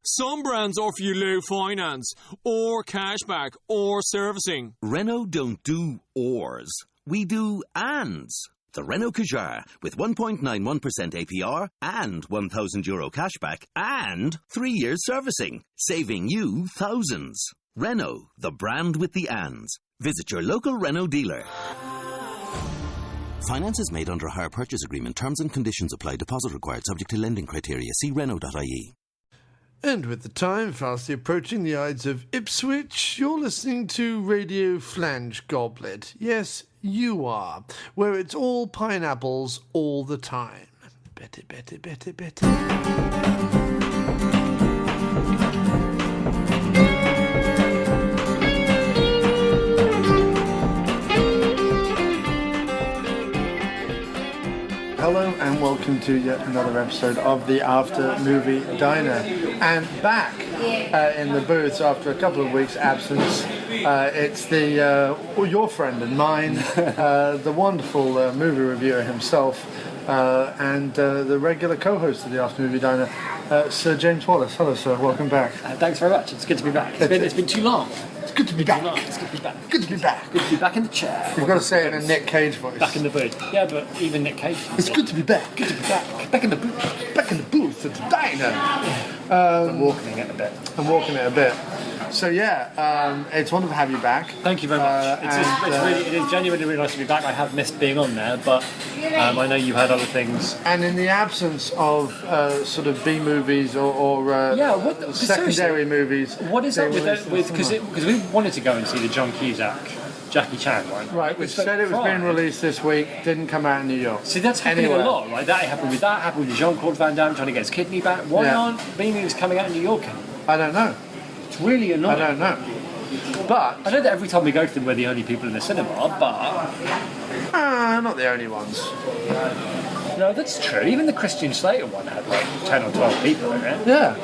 Some brands offer you low finance, or cashback, or servicing. Renault don't do ors. We do ands. The Renault Kadjar with 1.91% APR and €1,000 cashback and 3 years servicing, saving you thousands. Renault, the brand with the ands. Visit your local Renault dealer. Finance is made under a hire purchase agreement. Terms and conditions apply. Deposit required subject to lending criteria. See Renault.ie. And with the time fastly approaching the Ides of Ipswich, you're listening to Radio Flange Goblet. Yes, you are, where it's all pineapples all the time. Betty, Betty, Betty, Betty. Hello and welcome to yet another episode of the After Movie Diner. And back in the booths after a couple of weeks' absence, it's your friend and mine, the wonderful movie reviewer himself, and the regular co-host of the After Movie Diner, Sir James Wallace. Hello, sir. Welcome back. Thanks very much. It's good to be back. It's been too long. It's good to be back. It's good to be back. Good to be back. Good to be back in the chair. You've got to say it in a Nic Cage voice. Back in the booth. Yeah, but even Nic Cage. It's good to be back. Good to be back. Back in the booth. Back in the booth at the diner. I'm walking it a bit. So yeah, it's wonderful to have you back. Thank you very much. It is genuinely really nice to be back. I have missed being on there, but I know you had other things. And in the absence of sort of B movies or secondary movies, what is up with because we wanted to go and see the John Cusack Jackie Chan one. Right, which said it was being released this week, didn't come out in New York. See, that's happening a lot, right? That happened with Jean-Claude Van Damme trying to get his kidney back. Why aren't B movies coming out in New York anymore? I don't know. It's really annoying. I don't know. But I know that every time we go to them, we're the only people in the cinema, but not the only ones. No, that's true. Even the Christian Slater one had like 10 or 12 people in it. Yeah.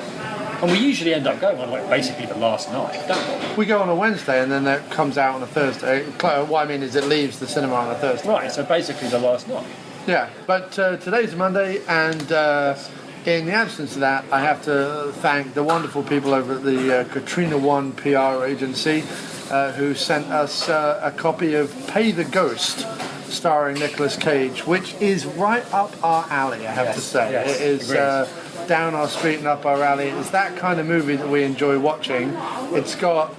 And we usually end up going on like basically the last night, don't we? We go on a Wednesday and then that comes out on a Thursday. What I mean is it leaves the cinema on a Thursday. Right, so basically the last night. Yeah, but today's Monday, and in the absence of that, I have to thank the wonderful people over at the Katrina One PR agency who sent us a copy of Pay the Ghost, starring Nicolas Cage, which is right up our alley, I have to say. Yes, it is down our street and up our alley. It's that kind of movie that we enjoy watching. It's got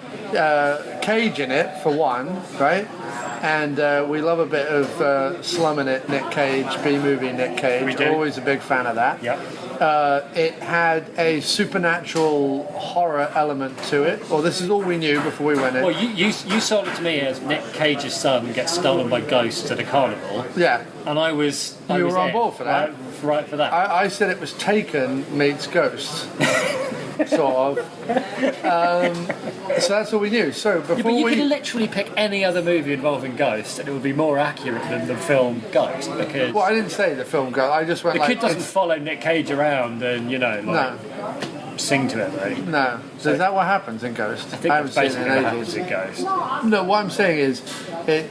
Cage in it, for one, right? And we love a bit of slumming it, Nic Cage, B-movie Nic Cage. We do. Always a big fan of that. Yep. It had a supernatural horror element to it. Well, this is all we knew before we went in. Well, you sold it to me as Nic Cage's son gets stolen by ghosts at a carnival. Yeah. And I was were on board for that. Right for that. I said it was Taken meets Ghosts. Sort of. So that's all we knew. So before you could literally pick any other movie involving ghosts and it would be more accurate than the film Ghost, because... Well, I didn't say the film Ghost. I just went the kid doesn't follow Nic Cage around and, sing to him, right? No. So is that what happens in Ghost? I think haven't that's seen it basically in what ages. happens in Ghost. No, what I'm saying is,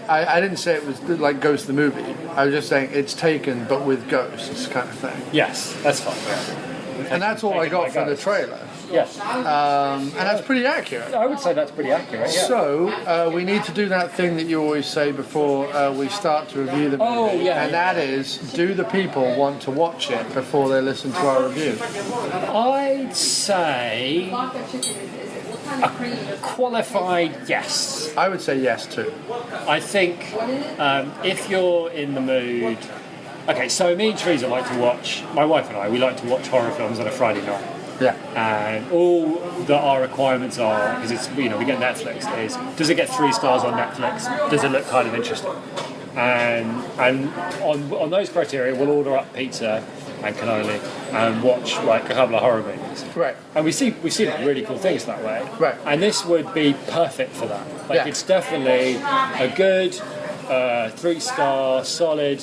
I didn't say it was like Ghost the movie. I was just saying it's Taken, but with ghosts, kind of thing. Yes, that's fine. Yeah. And that's all I got from the trailer. Yes. And that's pretty accurate. I would say that's pretty accurate, yeah. So, we need to do that thing that you always say before we start to review the movie. Oh, yeah. And that is, do the people want to watch it before they listen to our review? I'd say a qualified yes. I would say yes, too. I think if you're in the mood... Okay, so me and Teresa like to watch, my wife and I, we like to watch horror films on a Friday night. Yeah. And all that our requirements are, because it's, we get Netflix, is does it get 3 stars on Netflix? Does it look kind of interesting? And on those criteria, we'll order up pizza and cannoli and watch like a couple of horror movies. Right. And we see really cool things that way. Right. And this would be perfect for that. Like it's definitely a good 3-star, solid.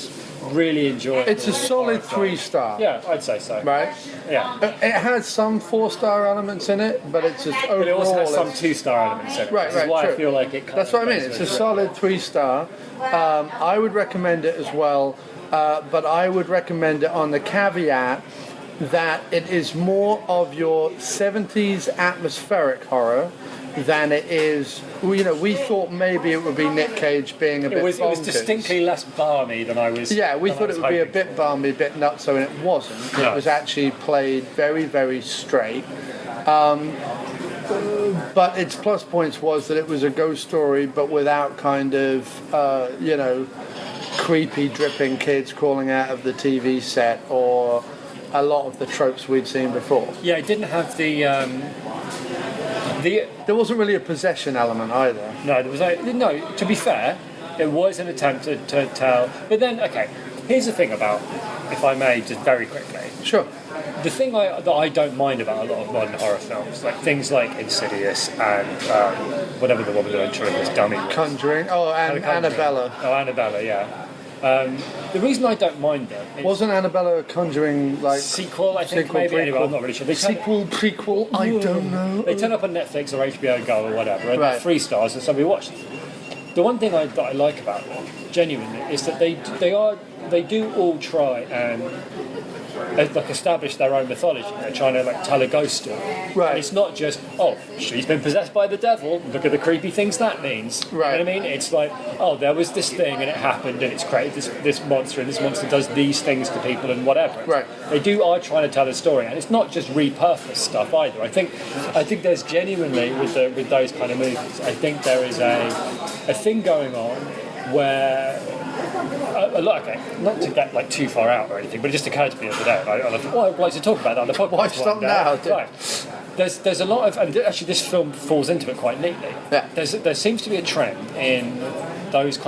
Really enjoy it. It's a solid 3-star. Yeah, I'd say so. Right? Yeah. It has some 4-star elements in it, but it's just overall... But it also has some 2-star elements in it. Right, which is why true. I feel like it That's what I mean. It's a solid 3-star. I would recommend it as well, but I would recommend it on the caveat that it is more of your 70s atmospheric horror than it is. We thought maybe it would be Nic Cage being a bit bonkers. It was distinctly less balmy than I was. Yeah, we thought it would be a bit balmy, a bit nutso, and it wasn't. No. It was actually played very, very straight. But its plus points was that it was a ghost story, but without kind of, creepy, dripping kids crawling out of the TV set or a lot of the tropes we'd seen before. Yeah, it didn't have the. There wasn't really a possession element either. No, there was no. To be fair, it was an attempt to tell. But then, okay, here's the thing about, if I may, just very quickly. Sure. The thing that I don't mind about a lot of modern horror films, like things like Insidious and whatever the woman that was dummy was. Conjuring. Oh, and Annabella. Oh, Annabella, yeah. The reason I don't mind them is wasn't Annabella a Conjuring like sequel? I think sequel, maybe. prequel. Anyway, I'm not really sure. Prequel. I don't know. They turn up on Netflix or HBO Go or whatever, and Right. they're 3 stars, and somebody watches them. The one thing that I like about them, genuinely, is that they do all try and establish their own mythology. They're trying to tell a ghost story. Right. And it's not just, she's been possessed by the devil, look at the creepy things that means. Right. You know what I mean? It's like, there was this thing and it happened and it's created this monster, and this monster does these things to people and whatever. Right. They are trying to tell a story, and it's not just repurposed stuff either. I think there's genuinely with those kind of movies, I think there is a thing going on where okay, not to get too far out or anything, but it just occurred to me the other day. And I thought, I'd like to talk about that on the podcast. Why stop now? Right. There's a lot of, and actually this film falls into it quite neatly. Yeah. There seems to be a trend in those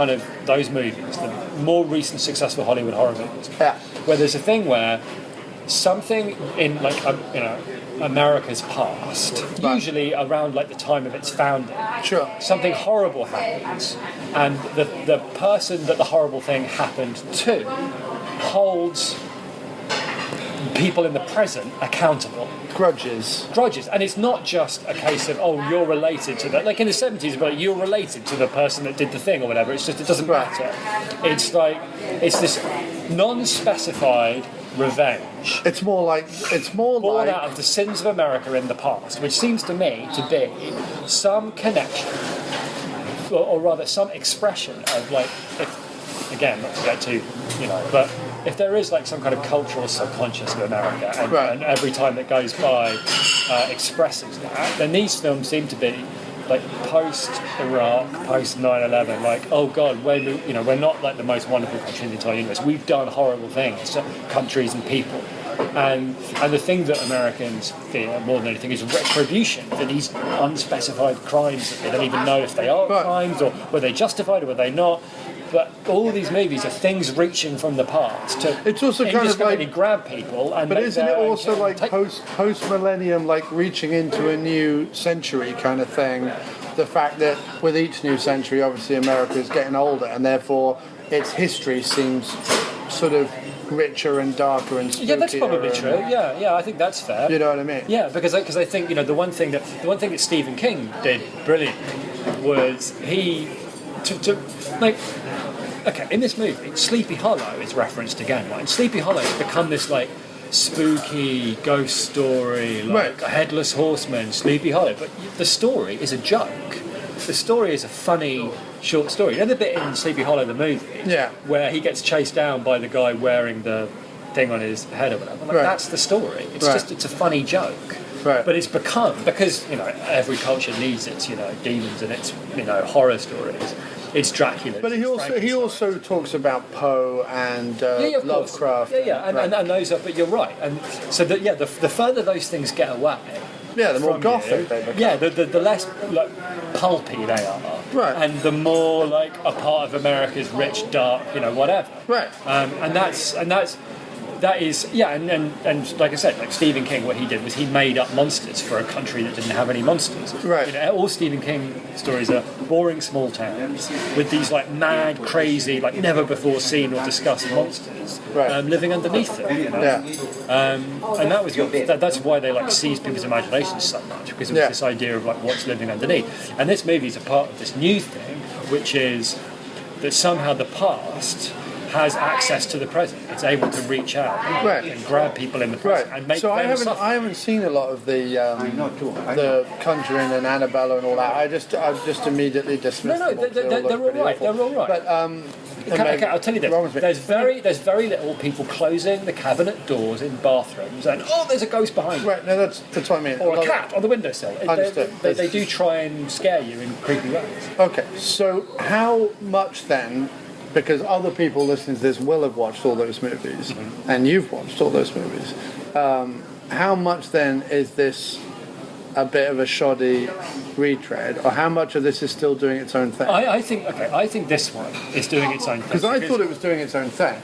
movies, the more recent successful Hollywood horror movies, where there's a thing where something in America's past, usually around the time of its founding, Sure. something horrible happens, and the person that the horrible thing happened to holds people in the present accountable. Grudges. And it's not just a case of you're related to that. Like in the 70s, but you're related to the person that did the thing or whatever. It's just, it doesn't matter. It's it's this non-specified revenge. It's more born out of the sins of America in the past, which seems to me to be some connection, or rather some expression of again, not to get too, but if there is some kind of cultural subconscious of America, and every time that goes by expresses that, then these films seem to be post-Iraq, post-9/11, oh God, we're not the most wonderful country in the entire universe. We've done horrible things to countries and people. And the thing that Americans fear more than anything is retribution for these unspecified crimes that they don't even know if they are crimes, or were they justified or were they not. But all these movies are things reaching from the past to it's also kind of grab people. And but isn't it also post millennium, reaching into a new century kind of thing? The fact that with each new century, obviously America is getting older, and therefore its history seems sort of richer and darker and spookier. Yeah, that's probably true. Yeah, I think that's fair. You know what I mean? Yeah, because I think the one thing that Stephen King did brilliantly was he okay, in this movie, Sleepy Hollow is referenced again, right? And Sleepy Hollow has become this spooky ghost story, a headless horseman, Sleepy Hollow. But the story is a joke. The story is a funny short story. You know the bit in Sleepy Hollow, the movie, where he gets chased down by the guy wearing the thing on his head or whatever. That's the story. It's it's a funny joke. Right. But it's because every culture needs its demons and its horror stories. It's Dracula. But he also talks about Poe and Lovecraft. And those are. But you're right. And so the further those things get away. Yeah, the more gothic they become. Yeah, the less pulpy they are. Right. And the more a part of America's rich, dark, whatever. Right. That is, and like I said, Stephen King, what he did was he made up monsters for a country that didn't have any monsters. Right. All Stephen King stories are boring small towns with these mad, crazy, never before seen or discussed monsters living underneath them. Yeah. And that's why they seized people's imaginations so much, because it was this idea of what's living underneath. And this movie is a part of this new thing, which is that somehow the past has access to the present. It's able to reach out and grab people in the present and make so them suffer. I haven't seen a lot of the Conjuring and Annabelle and all that. I just immediately dismissed them. They're all right. They're all right. But okay, I'll tell you this. There's very little people closing the cabinet doors in bathrooms and there's a ghost behind you. Right, no, that's what I mean. Or a cat on the windowsill. Understood. They do try and scare you in creepy ways. Okay, so how much then? Because other people listening to this will have watched all those movies, and you've watched all those movies. How much then is this a bit of a shoddy retread, or how much of this is still doing its own thing? I think this one is doing its own thing. Because I thought it was doing its own thing.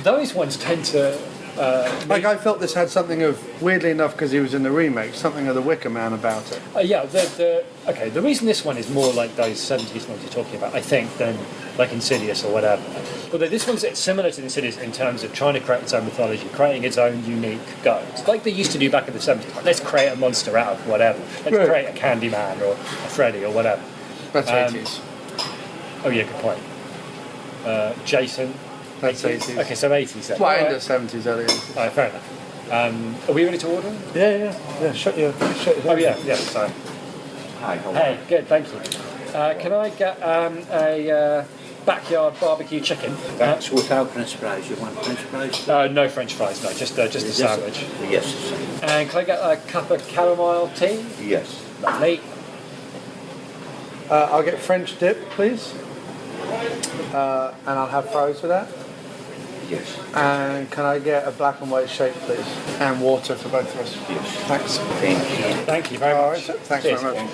Those ones tend to... I felt this had something of, weirdly enough, because he was in the remake, something of the Wicker Man about it. The reason this one is more like those 70s ones you're talking about, I think, than like Insidious or whatever. Although this one's similar to Insidious in terms of trying to create its own mythology, creating its own unique ghost, like they used to do back in the 70s. Like, let's create a monster out of whatever. Let's create a Candyman or a Freddy or whatever. That's 80s. Oh yeah, good point. Jason. That's 80s. Okay, so 80s then. Well, in the 70s, early 80s. Alright, fair enough. Are we ready to order? Yeah. Shut your Oh yeah, sorry. Hi, Hey, good, thank you. Can I get a backyard barbecue chicken? That's without French fries. You want French fries? No French fries, no, just a sandwich. Yes. And can I get a cup of chamomile tea? Yes. Lovely. I'll get French dip, please. And I'll have fries with that. Yes. And can I get a black and white shake, please? And water for both of us. Yes. Thanks. Thank you very All much. right, thanks Cheers. very much.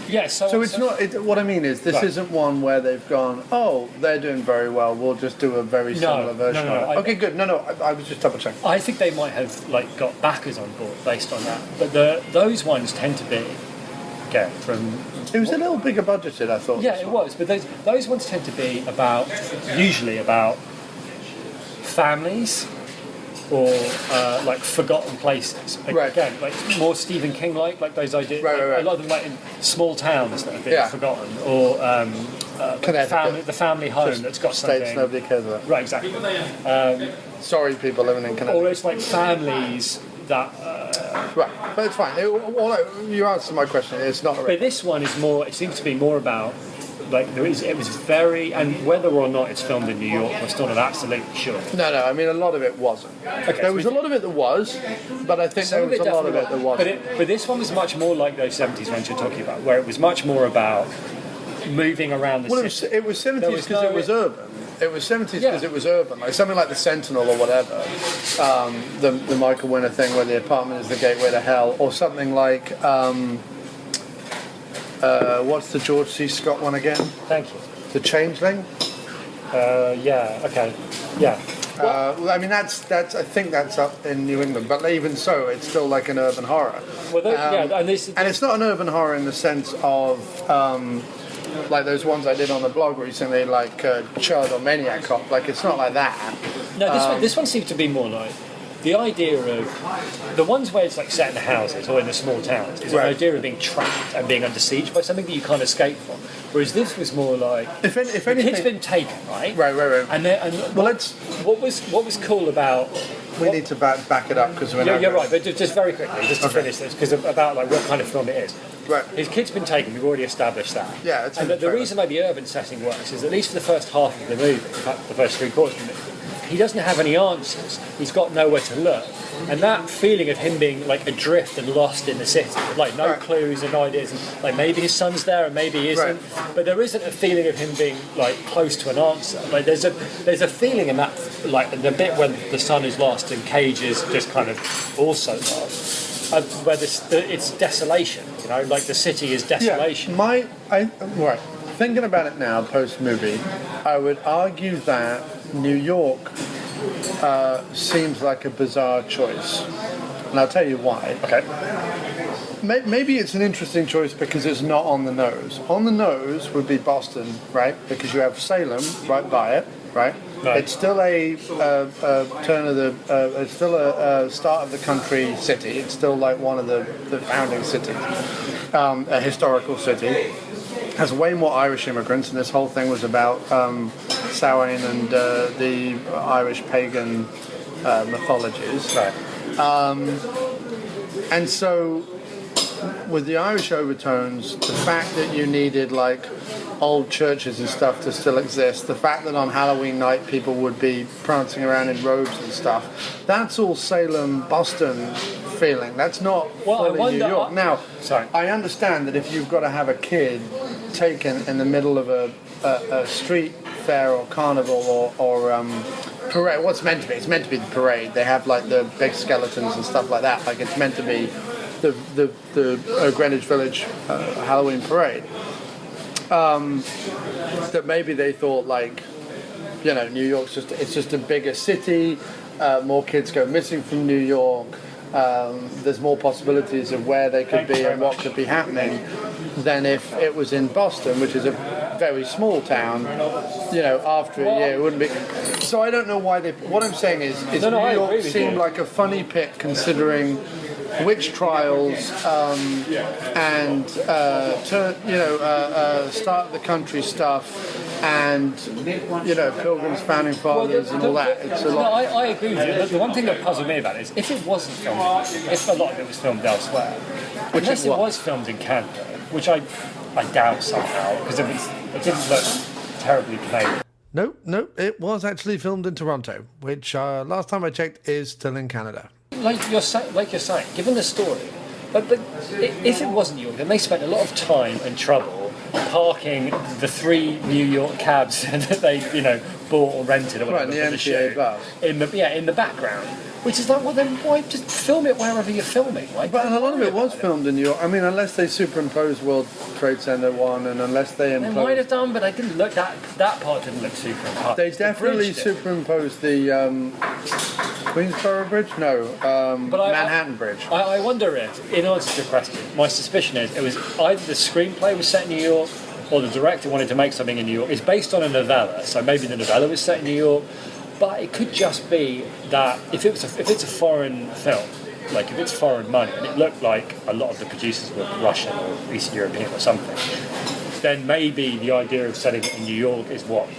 Yeah, So it's not. What I mean is, this isn't one where they've gone, oh, they're doing very well, we'll just do a very similar version of it. Okay, good. No, I was just double checking. I think they might have got backers on board based on that, but those ones tend to be from. It was a little bigger budgeted, I thought. Yeah, it was, but those ones tend to be usually about families or forgotten places. Again, like more Stephen King like those ideas. Right. A lot of them in small towns that have been forgotten, or the family home that's got something. States nobody cares about. Right, exactly. Sorry, people living in Connecticut. Or it's like families that. Right, but it's fine. You answered my question. It's not. But this one is more. It seems to be more about. It was very, and whether or not it's filmed in New York, we're still not absolutely sure. No, I mean a lot of it wasn't. Okay, there was a lot of it that was, but I think there was a lot of it that wasn't. But this one was much more like those 70s ones you're talking about, where it was much more about moving around the city. It was 70s because it was urban. It was 70s because it was urban, like something like The Sentinel or whatever, the Michael Winner thing where the apartment is the gateway to hell, or something like what's the George C. Scott one again? Thank you. The Changeling. Yeah. Okay. Yeah. I mean that's I think that's up in New England, but even so, it's still like an urban horror. Well, and it's not an urban horror in the sense of. Like those ones I did on the blog recently, like Chud or Maniac Cop. Like it's not like that. No, this one seems to be more like the idea of the ones where it's like set in the houses or in the small towns. Is an idea of being trapped and being under siege by something that you can't escape from. Whereas this was more like if anything, the kid's been taken, right? Right. What was cool about. We need to back it up because we're you're right, but just very quickly, just to finish this, because about what kind of film it is. Right. His kid's been taken. We've already established that. Yeah, and the reason the urban setting works is at least for the first half of the movie, in fact, the first 3/4 of the movie, he doesn't have any answers. He's got nowhere to look, and that feeling of him being like adrift and lost in the city, like no clues and ideas, and like maybe his son's there and maybe he isn't, but there isn't a feeling of him being like close to an answer. Like there's a feeling in that, like the bit when the son is lost and Cage is just kind of also lost. Where it's desolation, like the city is desolation. Right. Thinking about it now, post movie, I would argue that New York seems like a bizarre choice, and I'll tell you why. Okay. Maybe it's an interesting choice because it's not on the nose. On the nose would be Boston, right? Because you have Salem right by it, right? Right. It's still a turn of the. It's still a start of the country city. It's still like one of the founding cities, a historical city. Has way more Irish immigrants, and this whole thing was about Samhain and the Irish pagan mythologies. Right. And so, with the Irish overtones, the fact that you needed like old churches and stuff to still exist, the fact that on Halloween night people would be prancing around in robes and stuff, that's all Salem, Boston feeling. That's not fully New York. Now, I understand that if you've got to have a kid taken in the middle of a street fair or carnival or parade, what's meant to be? It's meant to be the parade. They have like the big skeletons and stuff like that. Like it's meant to be the Greenwich Village Halloween parade. That maybe they thought like, you know, New York's just a bigger city. More kids go missing from New York. There's more possibilities of where they could be and what could be happening than if it was in Boston, which is a very small town. You know, after a year it wouldn't be. So I don't know why they. What I'm saying is New York seemed like a funny pick considering witch trials and start of the country stuff and Pilgrims, Founding Fathers and all that. It's a lot. I agree with you. The one thing that puzzled me about it is if it wasn't filmed, if a lot of it was filmed elsewhere, unless it was filmed in Canada, which I doubt somehow because it didn't look terribly played. No, it was actually filmed in Toronto, which last time I checked is still in Canada. Like you're saying, given the story, but if it wasn't New York, then they spent a lot of time and trouble parking the 3 New York cabs that they bought or rented or whatever the MTA bus in the background. Which is like, well then why just film it wherever you're filming? But a lot of it was filmed in New York. I mean, unless they superimposed World Trade Center 1 and unless they imposed... They might have done, but I didn't look, that part didn't look superimposed. They definitely superimposed the Queensboro Bridge? No, Manhattan Bridge. I wonder if, in answer to your question, my suspicion is it was either the screenplay was set in New York or the director wanted to make something in New York. It's based on a novella, so maybe the novella was set in New York. But it could just be that if it's a foreign film, like if it's foreign money, and it looked like a lot of the producers were Russian or Eastern European or something, then maybe the idea of setting it in New York is what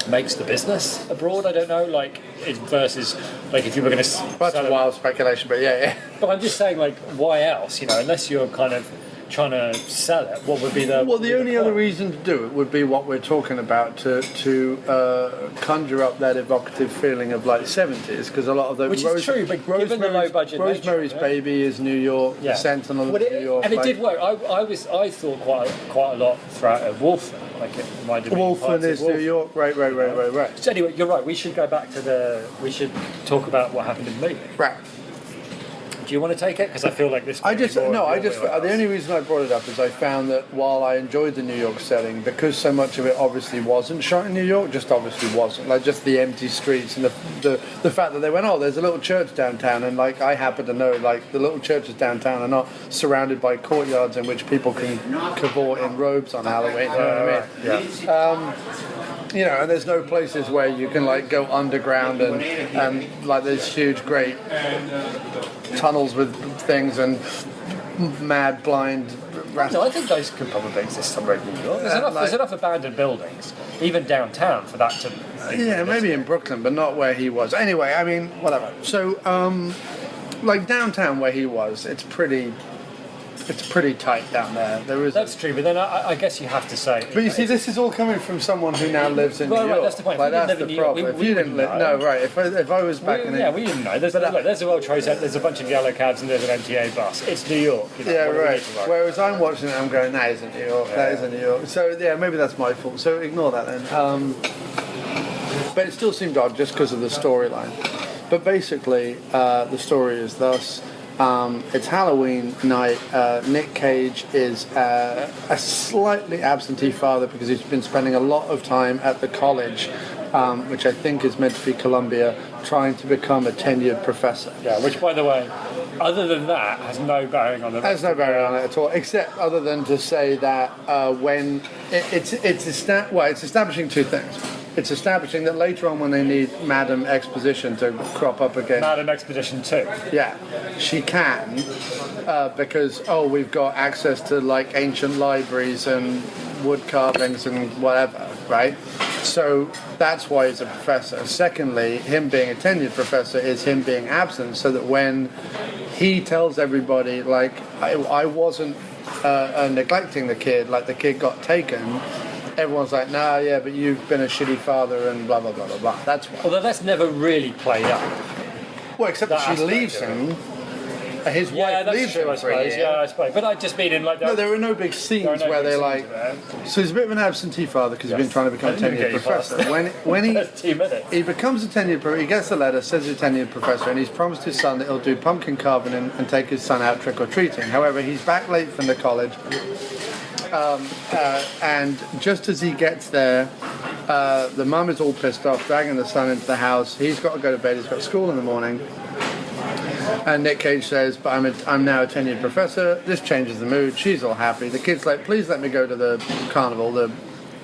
makes the business abroad. I don't know, versus if you were going to. That's a wild speculation, but yeah. But I'm just saying, why else? Unless you're kind of trying to sell it, what would be the... Well, the only other reason to do it would be what we're talking about, to conjure up that evocative feeling of 70s, because a lot of those... Which is true, but given the low budget Rosemary's Baby is New York, The Sentinel is New York. And it did work. I thought quite a lot throughout Wolfen. It might have been Wolfen is New York, right. So anyway, you're right, we should go back to we should talk about what happened in the movie. Right. Do you want to take it? Because I feel like this... The only reason I brought it up is I found that while I enjoyed the New York setting, because so much of it obviously wasn't shot in New York, just obviously wasn't, just the empty streets and the fact that they went, there's a little church downtown, and I happen to know the little churches downtown are not surrounded by courtyards in which people can cavort in robes on Halloween. You know what I mean? And there's no places where you can go underground and there's huge great tunnels with things and mad blind rats. No, I think those could probably exist somewhere in New York. There's enough abandoned buildings, even downtown, for that to... maybe in Brooklyn, but not where he was. Anyway, I mean, whatever. So, downtown where he was, it's pretty tight down there. That's true, but then I guess you have to say... But you see, this is all coming from someone who now lives in New York. That's the point. That's the problem. If you didn't live... No, right. If I was back in... Yeah, we didn't know. There's a World Trade Center, there's a bunch of yellow cabs, and there's an MTA bus. It's New York. Right. Whereas I'm watching it, I'm going, that isn't New York. That isn't New York. So, maybe that's my fault. So ignore that then. But it still seemed odd just because of the storyline. But basically, the story is thus... it's Halloween night. Nic Cage is a slightly absentee father because he's been spending a lot of time at the college, which I think is meant to be Columbia, trying to become a tenured professor. Yeah, which, by the way, other than that, has no bearing on it. Has no bearing on it at all, except other than to say that when it's establishing two things. it's establishing that later on when they need Madam Exposition to crop up again. Madam Expedition 2. Yeah, she can, because, we've got access to, like, ancient libraries and wood carvings and whatever, right? So that's why he's a professor. Secondly, him being a tenured professor is him being absent, so that when he tells everybody, like, I wasn't neglecting the kid, like the kid got taken, everyone's like, nah, yeah, but you've been a shitty father and blah, blah, blah, blah, blah. That's why. Although that's never really played up. Well, except that she leaves him. His wife leaves him for a year. Yeah, I suppose. But I just mean in like that. No, there are no big scenes where they're like. So he's a bit of an absentee father because he's been trying to become a tenured professor. When he 2 minutes. He becomes a tenured professor, he gets a letter, says he's a tenured professor, and he's promised his son that he'll do pumpkin carving and take his son out trick or treating. However, he's back late from the college. And just as he gets there, the mum is all pissed off, dragging the son into the house. He's got to go to bed. He's got school in the morning. And Nic Cage says, but I'm now a tenured professor. This changes the mood. She's all happy. The kid's like, please let me go to the carnival,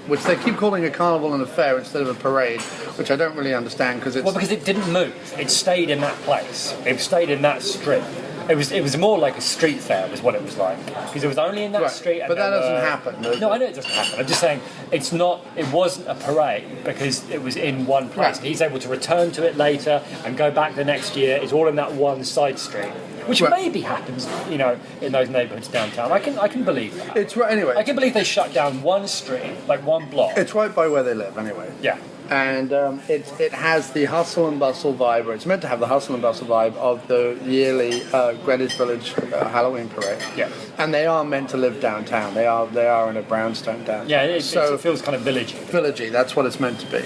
which they keep calling a carnival and a fair instead of a parade, which I don't really understand because it didn't move. It stayed in that place. It stayed in that street. It was more like a street fair, was what it was like, because it was only in that street. But that doesn't happen. No, I know it doesn't happen. I'm just saying it's not. It wasn't a parade because it was in one place. Right. He's able to return to it later and go back the next year. It's all in that one side street, which maybe happens, in those neighbourhoods downtown. I can believe that. It's right anyway. I can believe they shut down one street, like one block. It's right by where they live anyway. Yeah. And it has the hustle and bustle vibe, or it's meant to have the hustle and bustle vibe of the yearly Greenwich Village Halloween parade. Yeah. And they are meant to live downtown. They are in a brownstone downtown. Yeah, it feels kind of villagey. Villagey, that's what it's meant to be.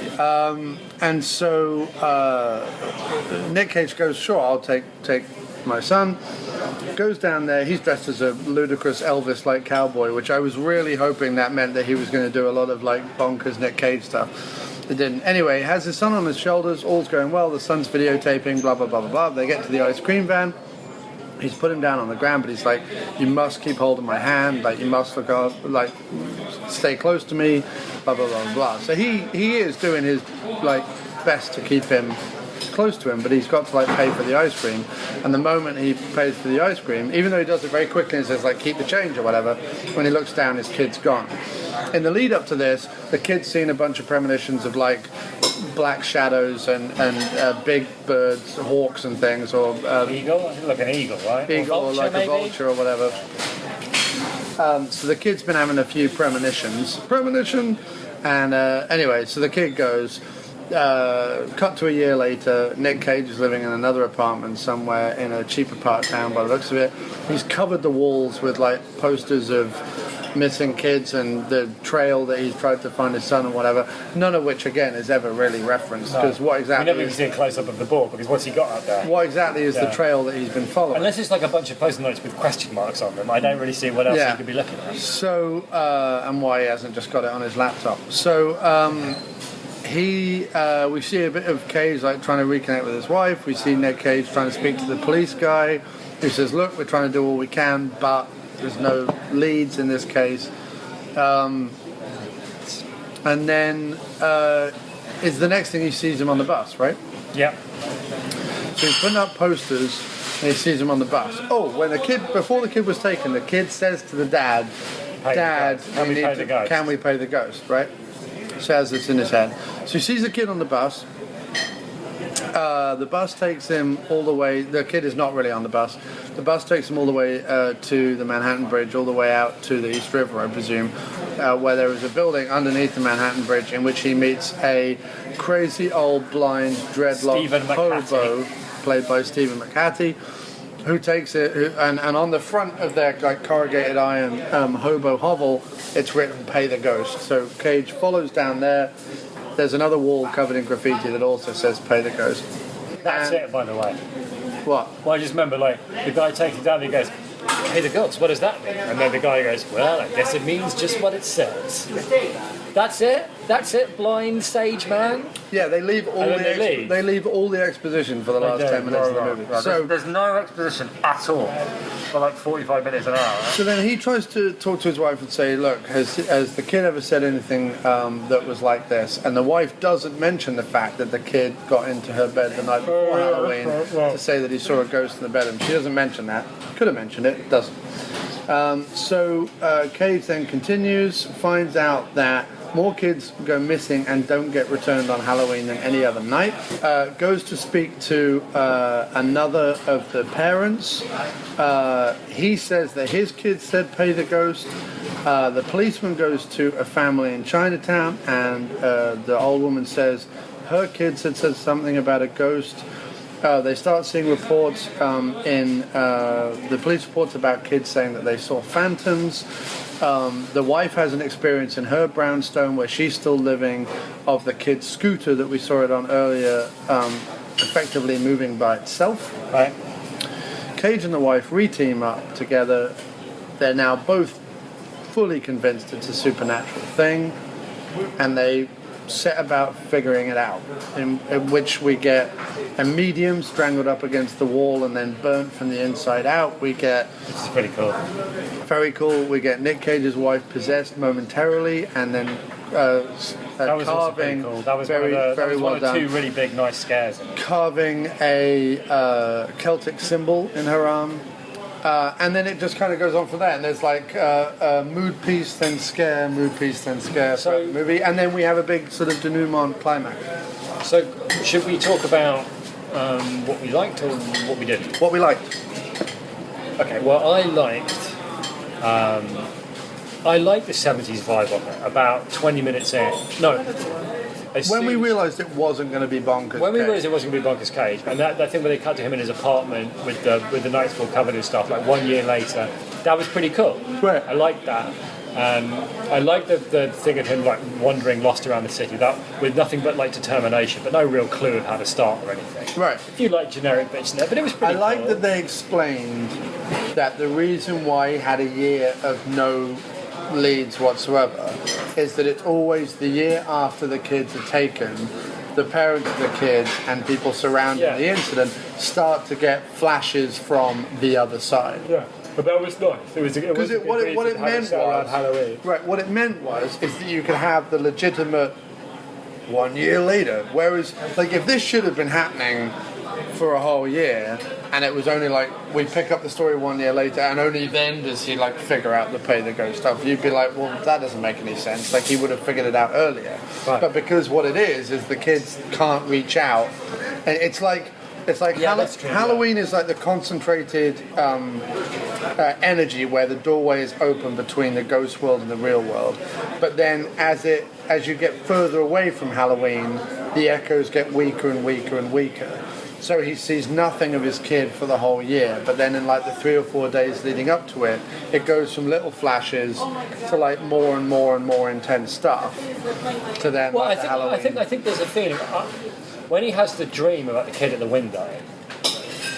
And so Nic Cage goes, sure, I'll take my son. Goes down there. He's dressed as a ludicrous Elvis-like cowboy, which I was really hoping that meant that he was going to do a lot of like bonkers Nic Cage stuff. It didn't. Anyway, has his son on his shoulders, all's going well, the son's videotaping, blah, blah, blah, blah, blah. They get to the ice cream van. He's put him down on the ground, but he's like, you must keep holding my hand, like, you must look up, like, stay close to me, blah, blah, blah, blah. So he is doing his, like, best to keep him close to him, but he's got to, like, pay for the ice cream. And the moment he pays for the ice cream, even though he does it very quickly and says, like, keep the change or whatever, when he looks down, his kid's gone. In the lead up to this, the kid's seen a bunch of premonitions of like black shadows and big birds, hawks and things, or eagle, like an eagle, right? Eagle, or like a vulture or whatever. So the kid's been having a few premonitions, and anyway, so the kid goes. Cut to a year later, Nic Cage is living in another apartment somewhere in a cheaper part of town by the looks of it. He's covered the walls with like posters of missing kids and the trail that he's tried to find his son and whatever, none of which again is ever really referenced, because what exactly... We never even see a close-up of the ball, because what's he got up there? What exactly is the trail that he's been following? Unless it's like a bunch of post-it notes with question marks on them, I don't really see what else he could be looking at. So, and why he hasn't just got it on his laptop. So, we see a bit of Cage like trying to reconnect with his wife. We see Nic Cage trying to speak to the police guy who says, look, we're trying to do all we can, but there's no leads in this case. And then is the next thing he sees him on the bus, right? Yeah. So he's putting up posters and he sees him on the bus. Oh, before the kid was taken, the kid says to the dad, can we pay the ghost, right? Says it's in his head. So he sees the kid on the bus. The bus takes him all the way. The kid is not really on the bus. The bus takes him all the way to the Manhattan Bridge, all the way out to the East River, I presume, where there is a building underneath the Manhattan Bridge in which he meets a crazy old blind dreadlock hobo, played by Stephen McHattie, who takes it, and on the front of their like corrugated iron hobo hovel, it's written "Pay the Ghost." So Cage follows down there. There's another wall covered in graffiti that also says "Pay the Ghost." That's it, by the way. What? Well, I just remember, like, the guy takes it down and he goes, "Pay the ghost, what does that mean?" And then the guy goes, "Well, I guess it means just what it says." That's it? that's it, blind sage man. Yeah, they leave all And then they leave. leave all the exposition for the last 10 minutes of the movie. Right. So There's no exposition at all for like 45 minutes an hour. Right? So then he tries to talk to his wife and say, look, has the kid ever said anything that was like this? And the wife doesn't mention the fact that the kid got into her bed the night before Halloween to say that he saw a ghost in the bedroom. She doesn't mention that. Could have mentioned it, doesn't. So Cage then continues, finds out that more kids go missing and don't get returned on Halloween than any other night. Goes to speak to another of the parents. He says that his kid said pay the ghost. The policeman goes to a family in Chinatown, and the old woman says her kids had said something about a ghost. They start seeing reports in the police reports about kids saying that they saw phantoms. The wife has an experience in her brownstone where she's still living of the kid's scooter that we saw it on earlier, effectively moving by itself. Right. Cage and the wife re-team up together. They're now both fully convinced it's a supernatural thing, and they set about figuring it out, in which we get a medium strangled up against the wall and then burnt from the inside out. We get, Which is pretty cool. very cool, we get Nic Cage's wife possessed momentarily, and then That was also carving, pretty cool. That was very, one of, the, very that was well one done. of two really big, nice scares in it. Carving a Celtic symbol in her arm. And then it just kind of goes on from there, and there's like a mood piece, then scare, mood piece, then scare So- throughout the movie, and then we have a big sort of denouement climax. So, should we talk about what we liked or what we didn't? What we liked. Okay, well, I liked the 70s vibe of it. About 20 minutes in. No. When we realised it wasn't going to be bonkers. When we Cage. realised it wasn't going to be Bonkers Cage, and that thing where they cut to him in his apartment with the Night's Ball covered in stuff, like 1 year later, that was pretty cool. Right. I liked that. I liked the thing of him like wandering lost around the city, that with nothing but like determination, but no real clue of how to start or anything. Right. A few like generic bits in there, but it was I pretty like cool. that they explained that the reason why he had a year of no leads whatsoever is that it's always the year after the kids are taken, the parents of the kids and people surrounding Yeah. the incident start to get flashes from the other side. Yeah, but that was nice. Because what it meant was Halloween. right. What it meant was is that you could have the legitimate 1 year later. Whereas, like, if this should have been happening for a whole year, and it was only like we pick up the story 1 year later, and only then does he like figure out the pay the ghost stuff, you'd be like, well, that doesn't make any sense. Like, he would have figured it out earlier. Right. But because what it is the kids can't reach out, and it's like. Yeah, that's true, Halloween is like the concentrated energy where the doorway is open between the ghost world and the real world. But then as you get further away from Halloween, the echoes get weaker and weaker and weaker. So he sees nothing of his kid for the whole year. But then in like the 3 or 4 days leading up to it, it goes from little flashes to like more and more and more intense stuff. To then Well, like the Halloween. I think there's a feeling when he has the dream about the kid at the window.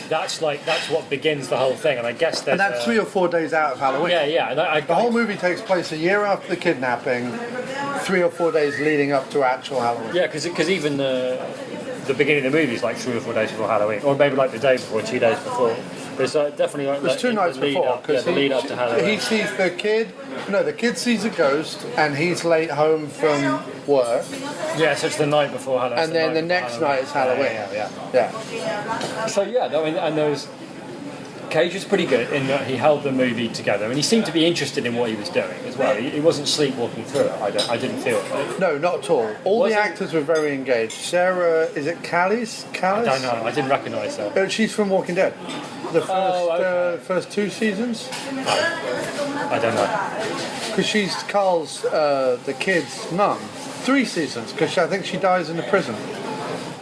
That's what begins the whole thing, and I guess there's. And that's 3 or 4 days out of Halloween. Yeah. And The whole movie takes place a year after the kidnapping, 3 or 4 days leading up to actual Halloween. Yeah, because even the beginning of the movie is like 3 or 4 days before Halloween, or maybe like the day before, 2 days before. But it's definitely like There's 2 nights before, because the lead up to Halloween. he sees the kid. No, the kid sees a ghost, and he's late home from work, Yeah, so it's the night before Halloween. and then the next night is Halloween. Yeah. So yeah, I mean, and there was. Cage was pretty good in that he held the movie together, and he seemed to be interested in what he was doing as well. He wasn't sleepwalking through it. I didn't feel it. No, not at all. All Was the it- actors were very engaged. Sarah, is it Callis? I don't know. I didn't recognise her. She's from Walking Dead. The first, okay. first 2 seasons. I don't know. Because she's Carl's, the kid's mum. 3 seasons, because I think she dies in the prison.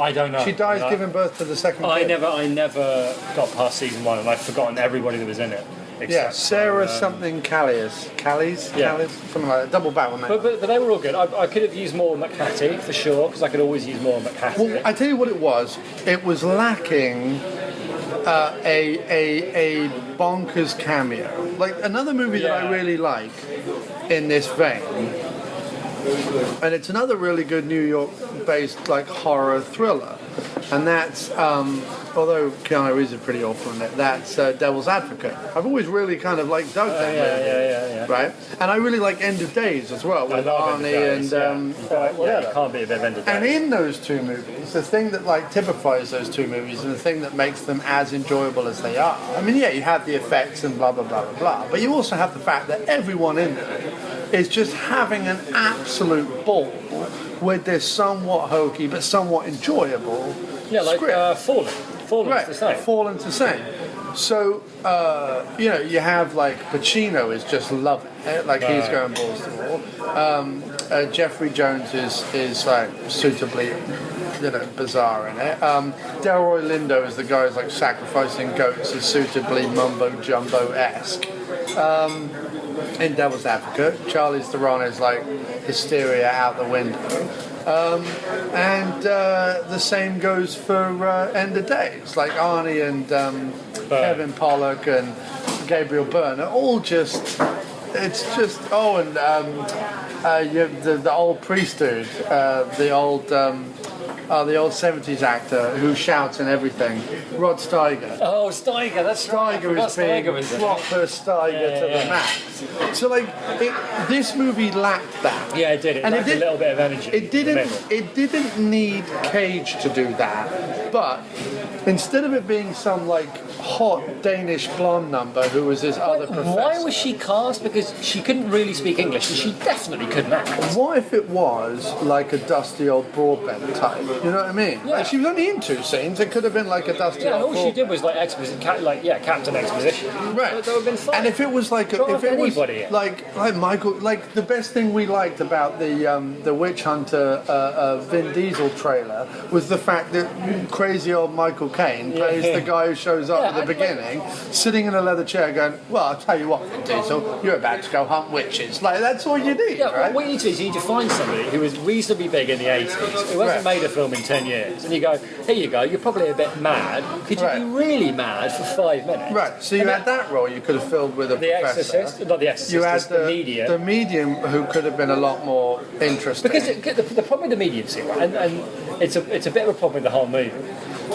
I don't know. She dies No. giving birth to the second I kid. never got past season 1, and I've forgotten everybody that was in it. Yeah, except Sarah for, something Callies. Callies? Yeah. Callies? Something like that. Double back on that. But they were all good. I could have used more McHattie for sure, because I could always use more McHattie. Well, I tell you what it was. It was lacking a bonkers cameo. Like, another movie that I Yeah. really like in this vein And it's another really good New York-based like horror thriller. And that's, although Keanu Reeves is pretty awful in it, that's Devil's Advocate. I've always really kind of like dug that movie. Right? And I really like End of Days as well, with Arnie and... it can't be a bit of End of Days. And in those two movies, the thing that like typifies those two movies and the thing that makes them as enjoyable as they are, I mean, yeah, you have the effects and blah, blah, blah, blah, blah, but you also have the fact that everyone in there is just having an absolute ball with this somewhat hokey but somewhat enjoyable script. Fallen's right, the same. Fallen's the same. So, you have like Pacino is just loving it, like he's going balls to the wall. Jeffrey Jones is like suitably, bizarre in it. Delroy Lindo is the guy who's like sacrificing goats, is suitably mumbo jumbo-esque. In Devil's Advocate, Charlize Theron is like hysteria out the window. And the same goes for End of Days. Like Arnie and Kevin Pollak and Gabriel Byrne are all just... It's just... Oh, and the old priest dude, the old 70s actor who shouts and everything, Rod Steiger. Oh, Steiger, that's right. Steiger is being proper Steiger to the max. So, like, this movie lacked that. Yeah, it did. It lacked a little bit of energy. It didn't need Cage to do that, but instead of it being some, like, hot Danish blonde number who was his other professor... Why was she cast? Because she couldn't really speak English, and she definitely couldn't act. What if it was, like, a dusty old Broadbent type? You know what I mean? Yeah. Like, she was only in 2 scenes. It could have been like a dusty old all she Broadbent. did was like Captain Exposition. Right. That would have been fine. And if it was like like Michael, like the best thing we liked about the Witch Hunter Vin Diesel trailer was the fact that crazy old Michael Caine plays the guy who shows up at the beginning, sitting in a leather chair, going, "Well, I'll tell you what, Vin Diesel, you're about to go hunt witches." Like that's all you need, right? What you need to do is you need to find somebody who was reasonably big in the 80s, who hasn't made a film in 10 years, and you go, "Here you go, you're probably a bit mad. Could you be really mad for 5 minutes?" Right. So you had that role you could have filled with a professor. Exorcist, not the Exorcist. You had the medium. The medium who could have been a lot more interesting. Because the problem with the medium scene, right, and it's a bit of a problem with the whole movie,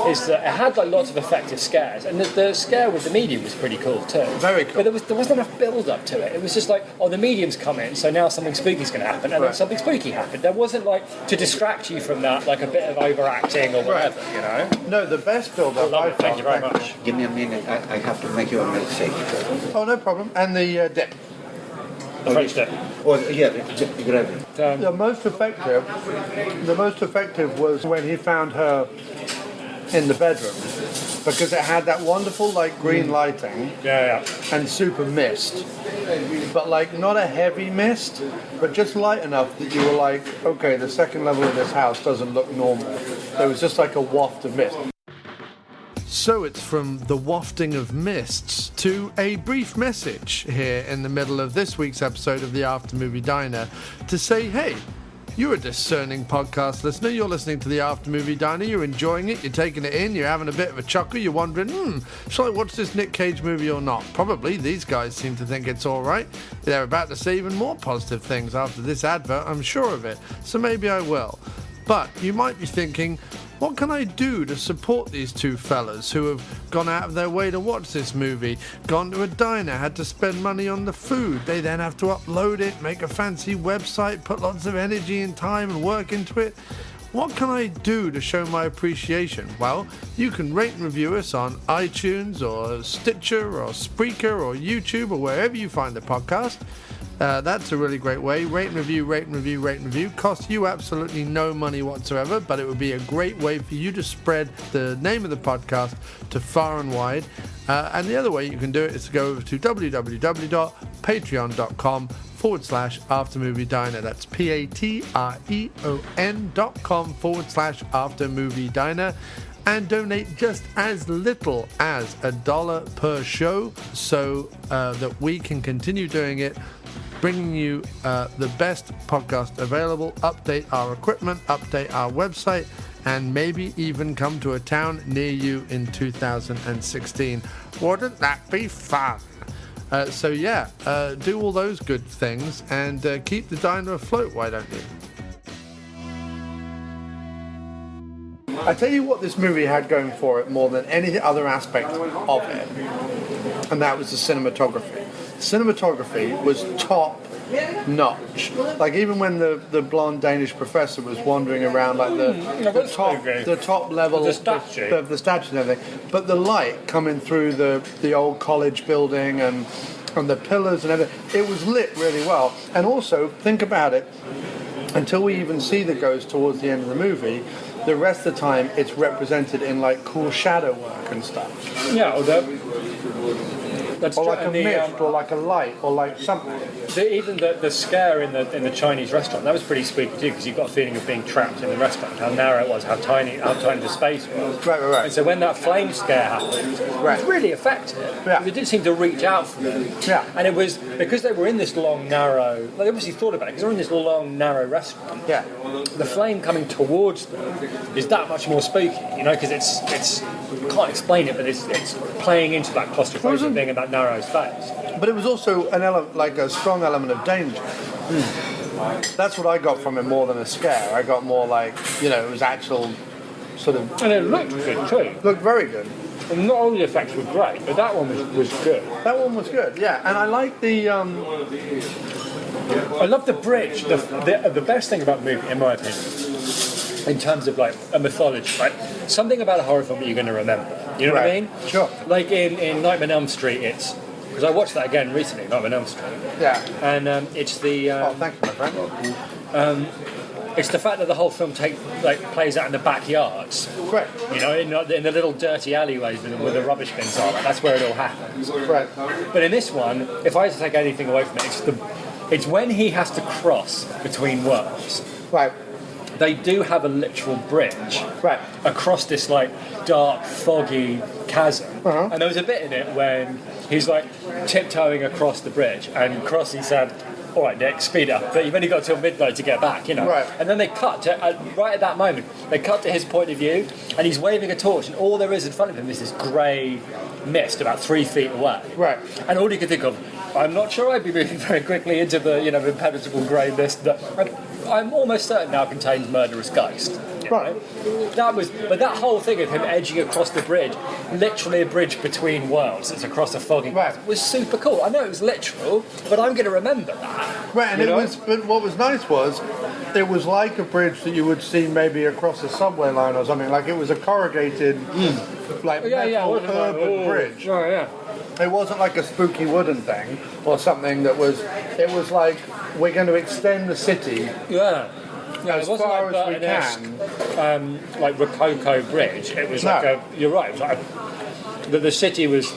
is that it had like lots of effective scares, and the scare with the medium was pretty cool too. Very cool. But there wasn't enough build up to it. It was just like, oh, the medium's come in, so now something spooky's going to happen, and then something spooky happened. There wasn't like to distract you from that, like a bit of overacting or whatever, you know. No, the best build up. I love it. Thank you very much. Give me a minute. I have to make you a milkshake. Oh, no problem. And the dip. The French dip. Oh, yeah, grab it. The most effective was when he found her in the bedroom, because it had that wonderful like green lighting and super mist, but like not a heavy mist, but just light enough that you were like, okay, the second level of this house doesn't look normal. There was just like a waft of mist. So it's from the wafting of mists to a brief message here in the middle of this week's episode of the After Movie Diner to say, hey, you're a discerning podcast listener, you're listening to the After Movie Diner, you're enjoying it, you're taking it in, you're having a bit of a chuckle, you're wondering, shall I watch this Nic Cage movie or not? Probably, these guys seem to think it's alright. They're about to say even more positive things after this advert, I'm sure of it, so maybe I will. But you might be thinking, what can I do to support these two fellas who have gone out of their way to watch this movie, gone to a diner, had to spend money on the food, they then have to upload it, make a fancy website, put lots of energy and time and work into it? What can I do to show my appreciation? Well, you can rate and review us on iTunes or Stitcher or Spreaker or YouTube or wherever you find the podcast. That's a really great way. Rate and review, rate and review, rate and review. Costs you absolutely no money whatsoever, but it would be a great way for you to spread the name of the podcast to far and wide. And the other way you can do it is to go over to www.patreon.com/aftermoviediner. That's patreon.com/aftermoviediner. And donate just as little as $1 per show so that we can continue doing it, bringing you the best podcast available, update our equipment, update our website, and maybe even come to a town near you in 2016. Wouldn't that be fun? Do all those good things and keep the diner afloat, why don't you? I tell you what this movie had going for it more than any other aspect of it, and that was the cinematography. Cinematography was top notch. Like even when the blonde Danish professor was wandering around like the top level the statue of the statue and everything, but the light coming through the old college building and the pillars and everything, it was lit really well. And also think about it, until we even see the ghost towards the end of the movie, the rest of the time it's represented in like cool shadow work and stuff. Yeah, or like a mist, or like a light, or like something. Even the scare in the Chinese restaurant, that was pretty spooky too, because you got a feeling of being trapped in the restaurant, how narrow it was, how tiny the space was. Right. And so when that flame scare happened, it was really effective. Yeah. It did seem to reach out for them. Yeah. And it was because they were in this long, narrow. They obviously thought about it because they're in this long, narrow restaurant. Yeah. The flame coming towards them is that much more spooky, because it's I can't explain it, but it's playing into that claustrophobia being in that narrow space. But it was also a strong element of danger. That's what I got from it more than a scare. I got more like, it was actual sort of... And it looked good too. Looked very good. And not all the effects were great, but that one was good. That one was good, yeah. And I like the... I love the bridge. The best thing about the movie, in my opinion, in terms of like a mythology, like something about a horror film that you're going to remember. You know what I mean? Sure. Like in Nightmare on Elm Street, it's... Because I watched that again recently, Nightmare on Elm Street. Yeah. And it's the... thank you, my friend. It's the fact that the whole film plays out in the backyards. Right. In the little dirty alleyways where the rubbish bins are. That's where it all happens. Right. But in this one, if I had to take anything away from it, it's when he has to cross between worlds. Right. They do have a literal bridge across this dark, foggy chasm. Uh-huh. And there was a bit in it when he's tiptoeing across the bridge, and Crossy said, "All right, Nick, speed up, but you've only got till midnight to get back, Right. And then they cut to, right at that moment, they cut to his point of view, and he's waving a torch, and all there is in front of him is this grey mist about 3 feet away. Right. And all he could think of, I'm not sure I'd be moving very quickly into the, impenetrable grey mist that I'm almost certain now contains murderous ghost. Right. But that whole thing of him edging across the bridge, literally a bridge between worlds, it's across a foggy was super cool. I know it was literal, but I'm going to remember that. Right, and but what was nice was, it was like a bridge that you would see maybe across a subway line or something. Like it was a corrugated, metal urban bridge. Oh, yeah. It wasn't like a spooky wooden thing or something that was. It was like, we're going to extend the city. Yeah. As far as we can. Like Rococo Bridge. It was you're right. It was the city was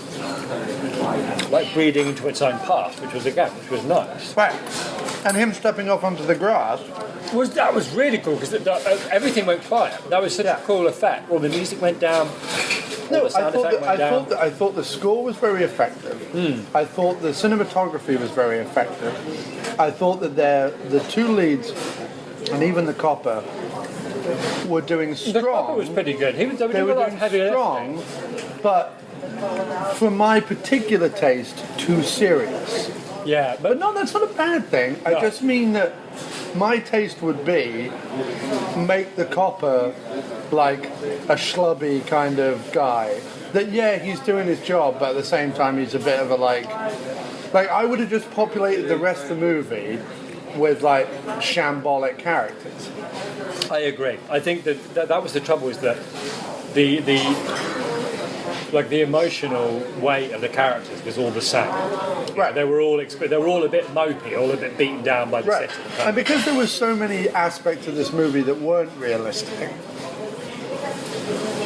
breathing into its own path, which was nice. Right. And him stepping off onto the grass. That was really cool because everything went quiet. That was such a cool effect. All the music went down. No, I thought the score was very effective. I thought the cinematography was very effective. I thought that the two leads, and even the copper, were doing strong. The copper was pretty good. They were doing strong, but for my particular taste, too serious. Yeah, but no, that's not a bad thing. No. I just mean that my taste would be make the copper like a schlubby kind of guy. That he's doing his job, but at the same time he's a bit of a like I would have just populated the rest of the movie with shambolic characters. I agree. I think that was the trouble, is that the emotional weight of the characters was all the same. Right. They were all a bit mopey, all a bit beaten down by the city. And because there was so many aspects of this movie that weren't realistic,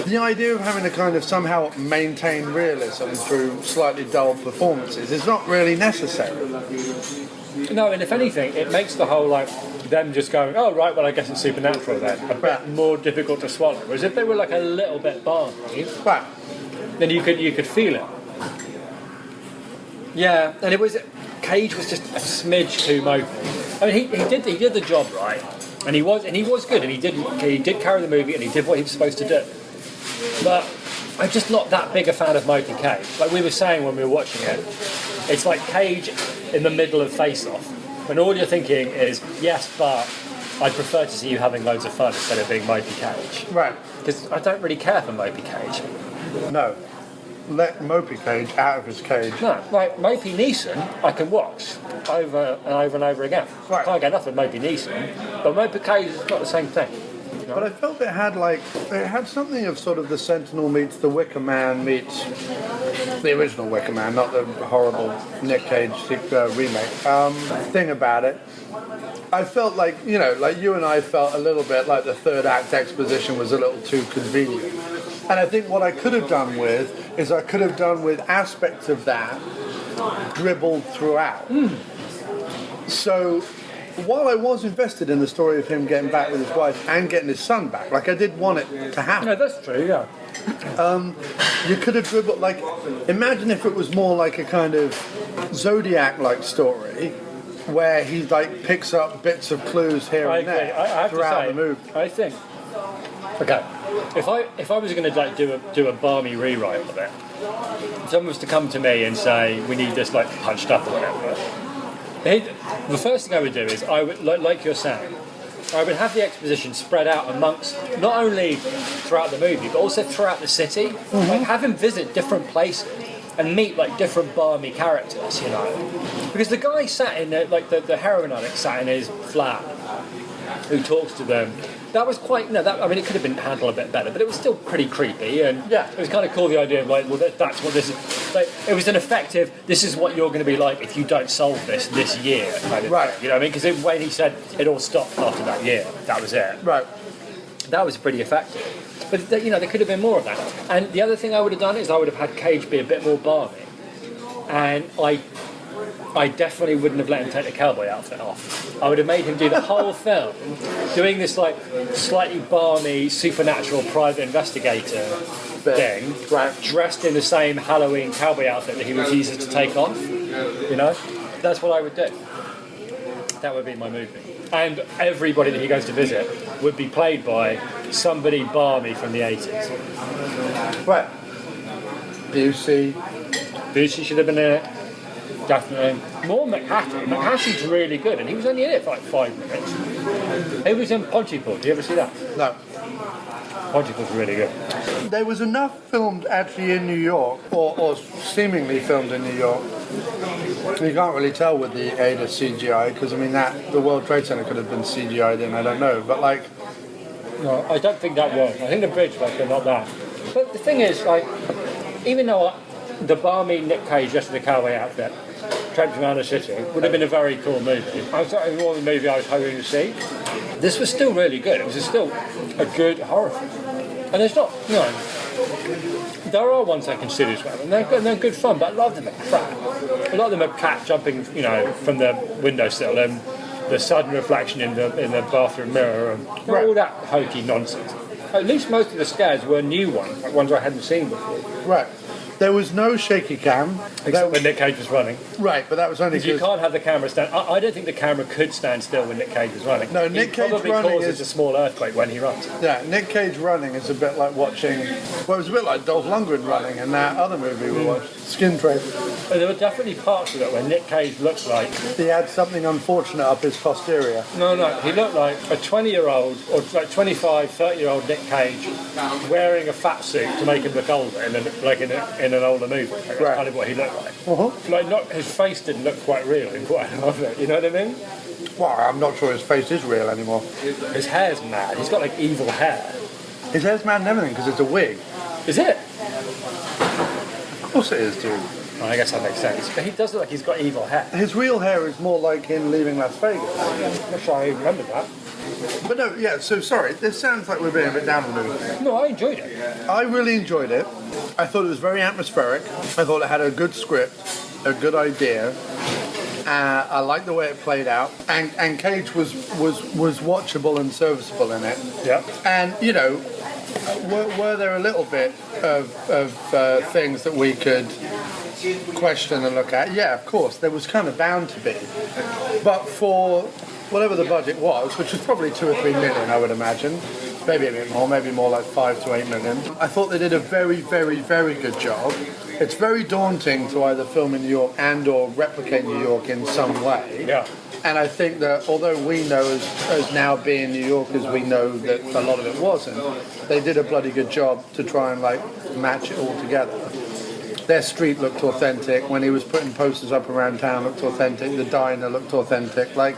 the idea of having to kind of somehow maintain realism through slightly dull performances is not really necessary. No, and if anything, it makes the whole them just going, oh right, well I guess it's supernatural then, a bit more difficult to swallow. Whereas if they were a little bit balmy, then you could feel it. Yeah, and Cage was just a smidge too mopey. I mean, he did the job right, and he was good, and he did carry the movie, and he did what he was supposed to do. But I'm just not that big a fan of Moby Cage. Like we were saying when we were watching it, it's like Cage in the middle of Face Off, when all you're thinking is, yes, but I'd prefer to see you having loads of fun instead of being Moby Cage. Right. Because I don't really care for Moby Cage. No. Let Mopey Cage out of his cage. No, like Moby Neeson, I can watch over and over and over again. Right. Can't get enough of Moby Neeson, but Moby Cage is not the same thing. You know? But I felt it had something of sort of the Sentinel meets the Wicker Man meets the original Wicker Man, not the horrible Nic Cage remake thing about it. I felt like, like you and I felt a little bit like the third act exposition was a little too convenient. And I think what I could have done with is I could have done with aspects of that dribbled throughout. So while I was invested in the story of him getting back with his wife and getting his son back, like I did want it to happen. No, that's true, yeah. You could have dribbled, like, imagine if it was more like a kind of Zodiac-like story where he like picks up bits of clues here and there throughout the movie. I think. Okay, if I was going to like do a balmy rewrite of it, if someone was to come to me and say we need this like punched up or whatever, the first thing I would do is I would like you're saying, I would have the exposition spread out amongst not only throughout the movie but also throughout the city. Like have him visit different places and meet like different balmy characters, because the guy sat in the heroin addict sat in his flat who talks to them. That was quite, I mean, it could have been handled a bit better, but it was still pretty creepy, and it was kind of cool, the idea of like, well, that's what this is. Like, it was an effective, this is what you're going to be like if you don't solve this year, kind of right. thing, you know what I mean? Because when he said it all stopped after that year, that was it. Right. That was pretty effective. But, there could have been more of that. And the other thing I would have done is I would have had Cage be a bit more balmy, and I definitely wouldn't have let him take the cowboy outfit off. I would have made him do the whole film doing this like slightly balmy supernatural private investigator thing, dressed in the same Halloween cowboy outfit that he refuses to take off. That's what I would do. That would be my movie. And everybody that he goes to visit would be played by somebody balmy from the 80s. Right. Busey should have been in it. Definitely. More McHattie. McHattie's really good, and he was only in it for like 5 minutes. He was in Pontypool. Did you ever see that? No. Pontypool's really good. There was enough filmed actually in New York, or seemingly filmed in New York. You can't really tell with the aid of CGI, because I mean the World Trade Center could have been CGI'd in, I don't know, but like... No, I don't think that was. I think the bridge was, but not that. But the thing is, like, even though the balmy Nic Cage dressed in the cowboy outfit tramping around the city would have been a very cool movie. I thought it was more the movie I was hoping to see. This was still really good. It was still a good horror film. And there's not, there are ones I consider as well, and they're good fun, but a lot of them are crap. A lot of them are cat jumping, from the windowsill and the sudden reflection in the bathroom mirror and all that hokey nonsense. At least most of the scares were new ones, like ones I hadn't seen before. Right. There was no shaky cam. Except when Nic Cage was running. Right, but that was only because you can't have the camera stand... I don't think the camera could stand still when Nic Cage was running. No, Nic Cage probably running causes a small earthquake when he runs. Yeah, Nic Cage running is a bit like watching... Well, it was a bit like Dolph Lundgren running in that other movie we watched, Skin Trade. But there were definitely parts of it where Nic Cage looked like... He had something unfortunate up his posterior. No, he looked like a 20-year-old, or like 25, 30-year-old Nic Cage wearing a fat suit to make him look older, in an older movie. That's kind of what he looked like. Like, his face didn't look quite real in quite a lot of it, you know what I mean? Well, I'm not sure his face is real anymore. His hair's mad. He's got like evil hair. His hair's mad and everything because it's a wig. Is it? Of course it is, dude. Well, I guess that makes sense. But he does look like he's got evil hair. His real hair is more like in Leaving Las Vegas. I'm not sure I remember that. But no, yeah, so sorry, this sounds like we're being a bit down on the movie. No, I enjoyed it. I really enjoyed it. I thought it was very atmospheric. I thought it had a good script, a good idea. I liked the way it played out. And Cage was watchable and serviceable in it. Yeah. And, were there a little bit of things that we could question and look at? Yeah, of course, there was kind of bound to be. But for whatever the budget was, which was probably 2 or 3 million, I would imagine, Maybe a bit more, maybe more like 5 to 8 million. I thought they did a very, very, very good job. It's very daunting to either film in New York and or replicate New York in some way. Yeah. And I think that although we know as now being New Yorkers, we know that a lot of it wasn't, they did a bloody good job to try and like match it all together. Their street looked authentic. When he was putting posters up around town, looked authentic. The diner looked authentic. Like,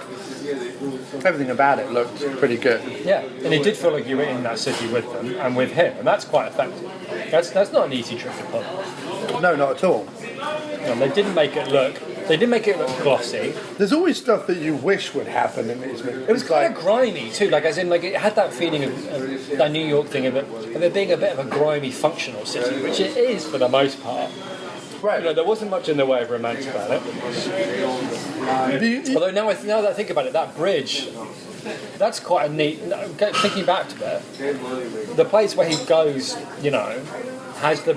everything about it looked pretty good. Yeah, and it did feel like you were in that city with them and with him, and that's quite effective. That's not an easy trick to pull off. No, not at all. And they didn't make it look glossy. There's always stuff that you wish would happen in these movies. It was kind of grimy too, like as in like it had that feeling of that New York thing of it being a bit of a grimy functional city, which it is for the most part. Right. You know, there wasn't much in the way of romance about it. Although now that I think about it, that bridge, that's quite a neat. Thinking back to it, the place where he goes, you know, has the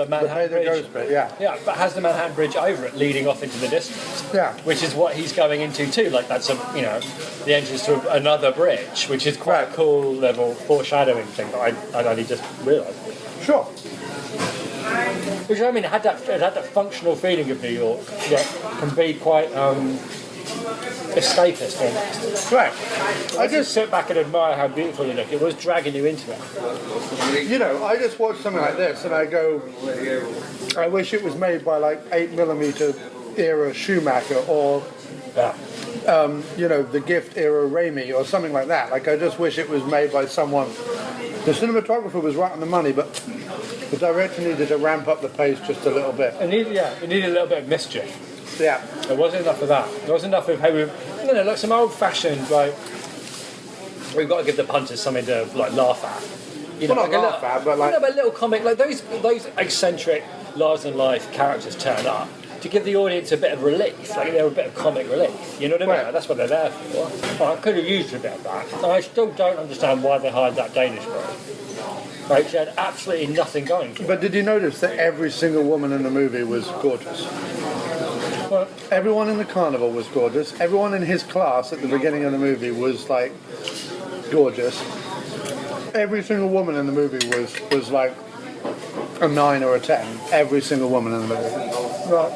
Manhattan Bridge. Yeah, but has the Manhattan Bridge over it, leading off into the distance. Yeah. Which is what he's going into too. Like that's the entrance to another bridge, which is quite a cool little foreshadowing thing that I'd only just realised. Sure. Which I mean, it had that functional feeling of New York that can be quite escapist almost. Right. I just sit back and admire how beautiful it looked. It was dragging you into it. You know, I just watch something like this and I go, I wish it was made by like 8mm era Schumacher or, you know, the Gift era Raimi or something like that. Like I just wish it was made by someone. The cinematographer was right on the money, but the director needed to ramp up the pace just a little bit. It needed a little bit of mischief. Yeah. There wasn't enough of that. There wasn't enough of like some old-fashioned, like, we've got to give the punters something to like laugh at. You know, Well, not like laugh at, but like... but a little comic, like those eccentric, larger-than-life characters turn up to give the audience a bit of relief, like they're a bit of comic relief. You know what I mean? Right. Like, that's what they're there for. Well, I could have used a bit of that. And I still don't understand why they hired that Danish girl. Like, she had absolutely nothing going for her. But did you notice that every single woman in the movie was gorgeous? Well, Everyone in the carnival was gorgeous. Everyone in his class at the beginning of the movie was like gorgeous. Every single woman in the movie was like a 9 or a 10. Every single woman in the movie. right.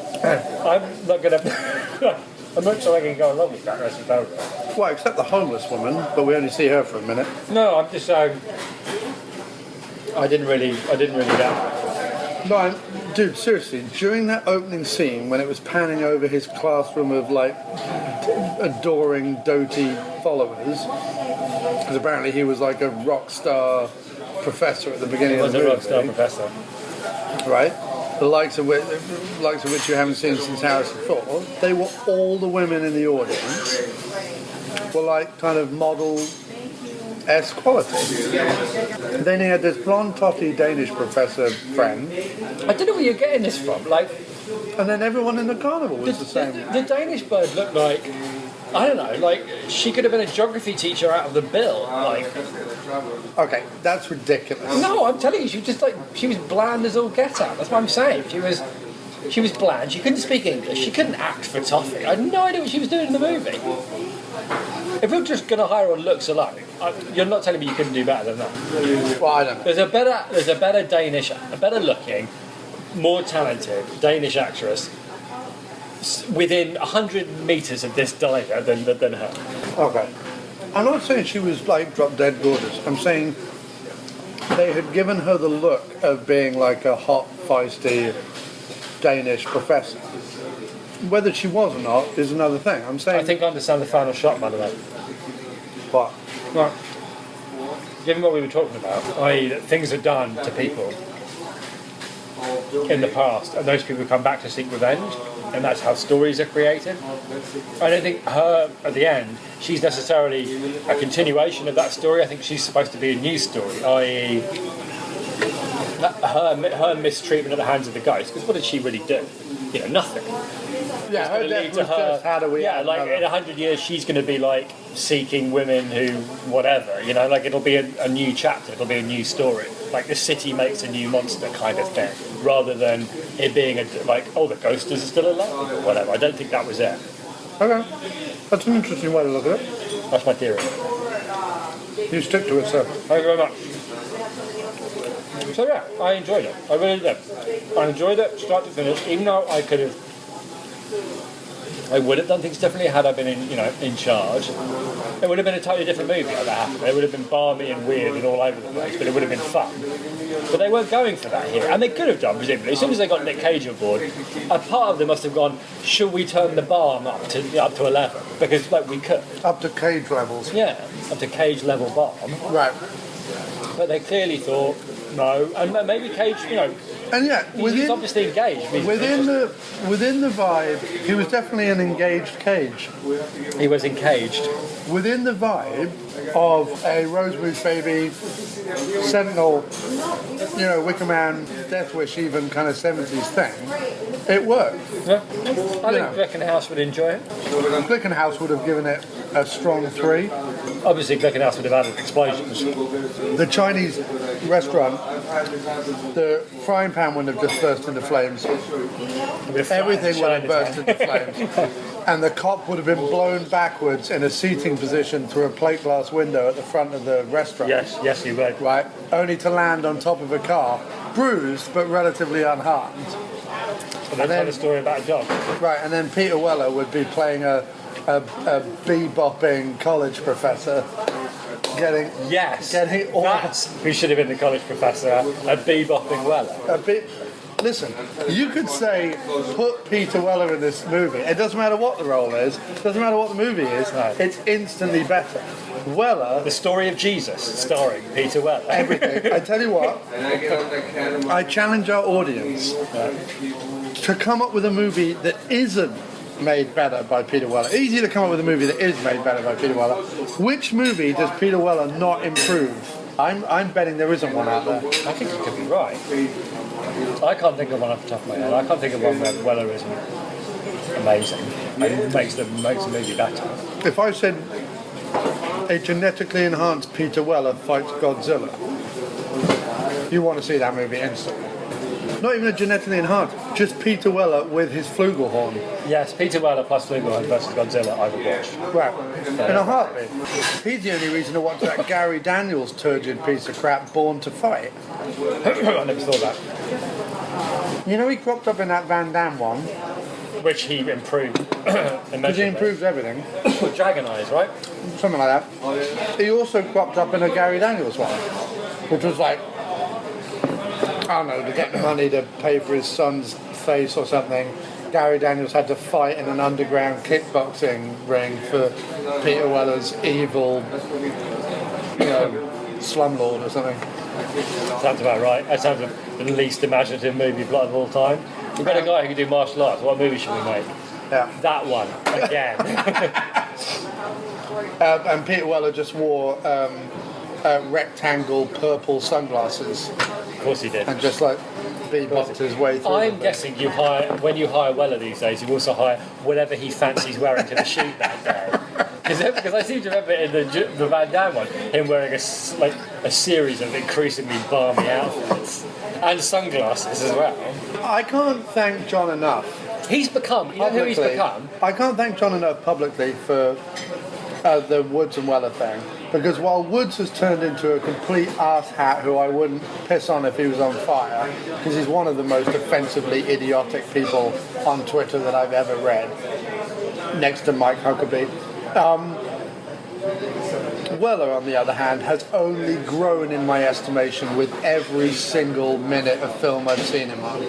I'm not sure I can go along with that rest of the paragraph. Well, except the homeless woman, but we only see her for a minute. No, I'm just saying. I didn't really get that. No, dude, seriously, during that opening scene when it was panning over his classroom of like adoring, doty followers, because apparently he was like a rock star professor at the beginning of the movie. He was a rock star professor. Right? The likes of which you haven't seen since Harrison Ford. They were all the women in the audience were like kind of model-esque quality. Then he had this blonde totty Danish professor friend. I don't know where you're getting this from. Like, And then everyone in the carnival was the same. The Danish bird looked like, I don't know, like she could have been a geography teacher out of the bill. Like, Okay, that's ridiculous. no, I'm telling you, she was bland as all get out. That's what I'm saying. She was bland. She couldn't speak English. She couldn't act for toffee. I had no idea what she was doing in the movie. If you're just going to hire on looks alone, you're not telling me you couldn't do better than that. Well, I don't know. There's a better looking, more talented Danish actress within 100 metres of this diner than her. Okay. I'm not saying she was like drop dead gorgeous. I'm saying they had given her the look of being like a hot, feisty Danish professor. Whether she was or not is another thing. I'm saying. I think I understand the final shot, by the way. What? Right. Given what we were talking about, i.e. that things are done to people in the past, and those people come back to seek revenge, and that's how stories are created. I don't think her, at the end, she's necessarily a continuation of that story. I think she's supposed to be a new story, i.e. her mistreatment at the hands of the ghost, because what did she really do? You know, nothing. Yeah, her death was just how do we... Yeah, like in 100 years she's going to be like seeking women who whatever, you know, like it'll be a new chapter, it'll be a new story, like the city makes a new monster kind of thing, rather than it being like, oh, the ghosters are still alive or whatever. I don't think that was it. Okay. That's an interesting way to look at it. That's my theory. You stick to it, sir. Thank you very much. So yeah, I enjoyed it. I really did. I enjoyed it start to finish, even though I would have done things differently had I been in charge. It would have been a totally different movie had that happened. It would have been balmy and weird and all over the place, but it would have been fun. But they weren't going for that here, and they could have done, presumably. As soon as they got Nic Cage on board, a part of them must have gone, should we turn the balm up to 11? Because we could. Up to Cage levels. Yeah, up to Cage level balm. Right. But they clearly thought, no, and maybe Cage, And yeah, he's obviously engaged. Within the vibe, he was definitely an engaged Cage. He was engaged. Within the vibe of a Rosebud's Baby, Sentinel, Wicker Man, Death Wish, even kind of 70s thing, it worked. Yeah. I think Glickenhaus would enjoy it. Glickenhaus would have given it a strong 3. Obviously, Glickenhaus would have added explosions. The Chinese restaurant, the frying pan wouldn't have just burst into flames. Everything would have burst into flames. And the cop would have been blown backwards in a seating position through a plate glass window at the front of the restaurant. Yes, he would. Right, only to land on top of a car, bruised but relatively unharmed. And then tell a story about a dog. Right, and then Peter Weller would be playing a bebopping college professor. Getting all that's who should have been the college professor, a bebopping Weller. Listen, you could say put Peter Weller in this movie. It doesn't matter what the role is, doesn't matter what the movie is, it's instantly better. Weller... The story of Jesus, starring Peter Weller. Everything. I tell you what, I challenge our audience to come up with a movie that isn't made better by Peter Weller. Easy to come up with a movie that is made better by Peter Weller. Which movie does Peter Weller not improve? I'm betting there isn't one out there. I think you could be right. I can't think of one off the top of my head. I can't think of one where Weller isn't amazing. It makes the movie better. If I said a genetically enhanced Peter Weller fights Godzilla, you want to see that movie instantly. Not even a genetically enhanced, just Peter Weller with his flugelhorn. Yes, Peter Weller plus flugelhorn versus Godzilla, I would watch. Right, in a heartbeat. He's the only reason to watch that Gary Daniels turgid piece of crap, Born to Fight. I never saw that. He cropped up in that Van Damme one. Which he improved. Because he improves everything. With Dragon Eyes, right? Something like that. He also cropped up in a Gary Daniels one, which was like, I don't know, to get the money to pay for his son's face or something. Gary Daniels had to fight in an underground kickboxing ring for Peter Weller's evil, slumlord or something. Sounds about right. That sounds the least imaginative movie plot of all time. We've got a guy who can do martial arts. What movie should we make? Yeah. That one, again. And Peter Weller just wore rectangle purple sunglasses. Of course he did. And just bebopped his way through. I'm guessing when you hire Weller these days, you also hire whatever he fancies wearing to the shoot that day. Because I seem to remember in the Van Damme one, him wearing a series of increasingly balmy outfits and sunglasses as well. I can't thank John enough. He's become, you know who he's become? I can't thank John enough publicly for the Woods and Weller thing. Because while Woods has turned into a complete arsehat who I wouldn't piss on if he was on fire, because he's one of the most offensively idiotic people on Twitter that I've ever read, next to Mike Huckabee. Weller, on the other hand, has only grown in my estimation with every single minute of film I've seen him on.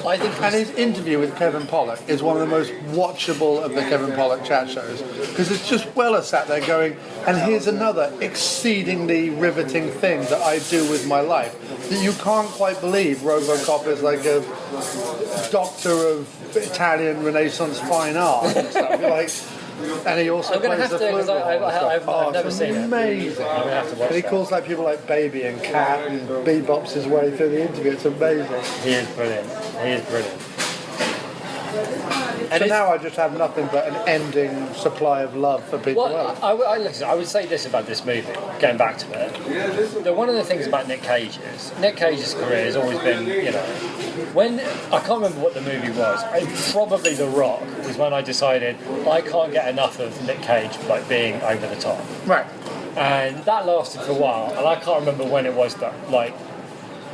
And his interview with Kevin Pollak is one of the most watchable of the Kevin Pollak chat shows, because it's just Weller sat there going, and here's another exceedingly riveting thing that I do with my life that you can't quite believe RoboCop is like a doctor of Italian Renaissance fine art and stuff. And he also plays the flute. I've never seen it. Amazing. I'm going to have to watch and he calls people like Baby and Cat and bebops his way through the interview. It's amazing. He is brilliant. So now I just have nothing but an ending supply of love for people. I would say this about this movie, going back to it. One of the things about Nic Cage's career has always been, when I can't remember what the movie was. Probably The Rock was when I decided I can't get enough of Nic Cage being over the top. Right. And that lasted for a while, and I can't remember when it was that, like,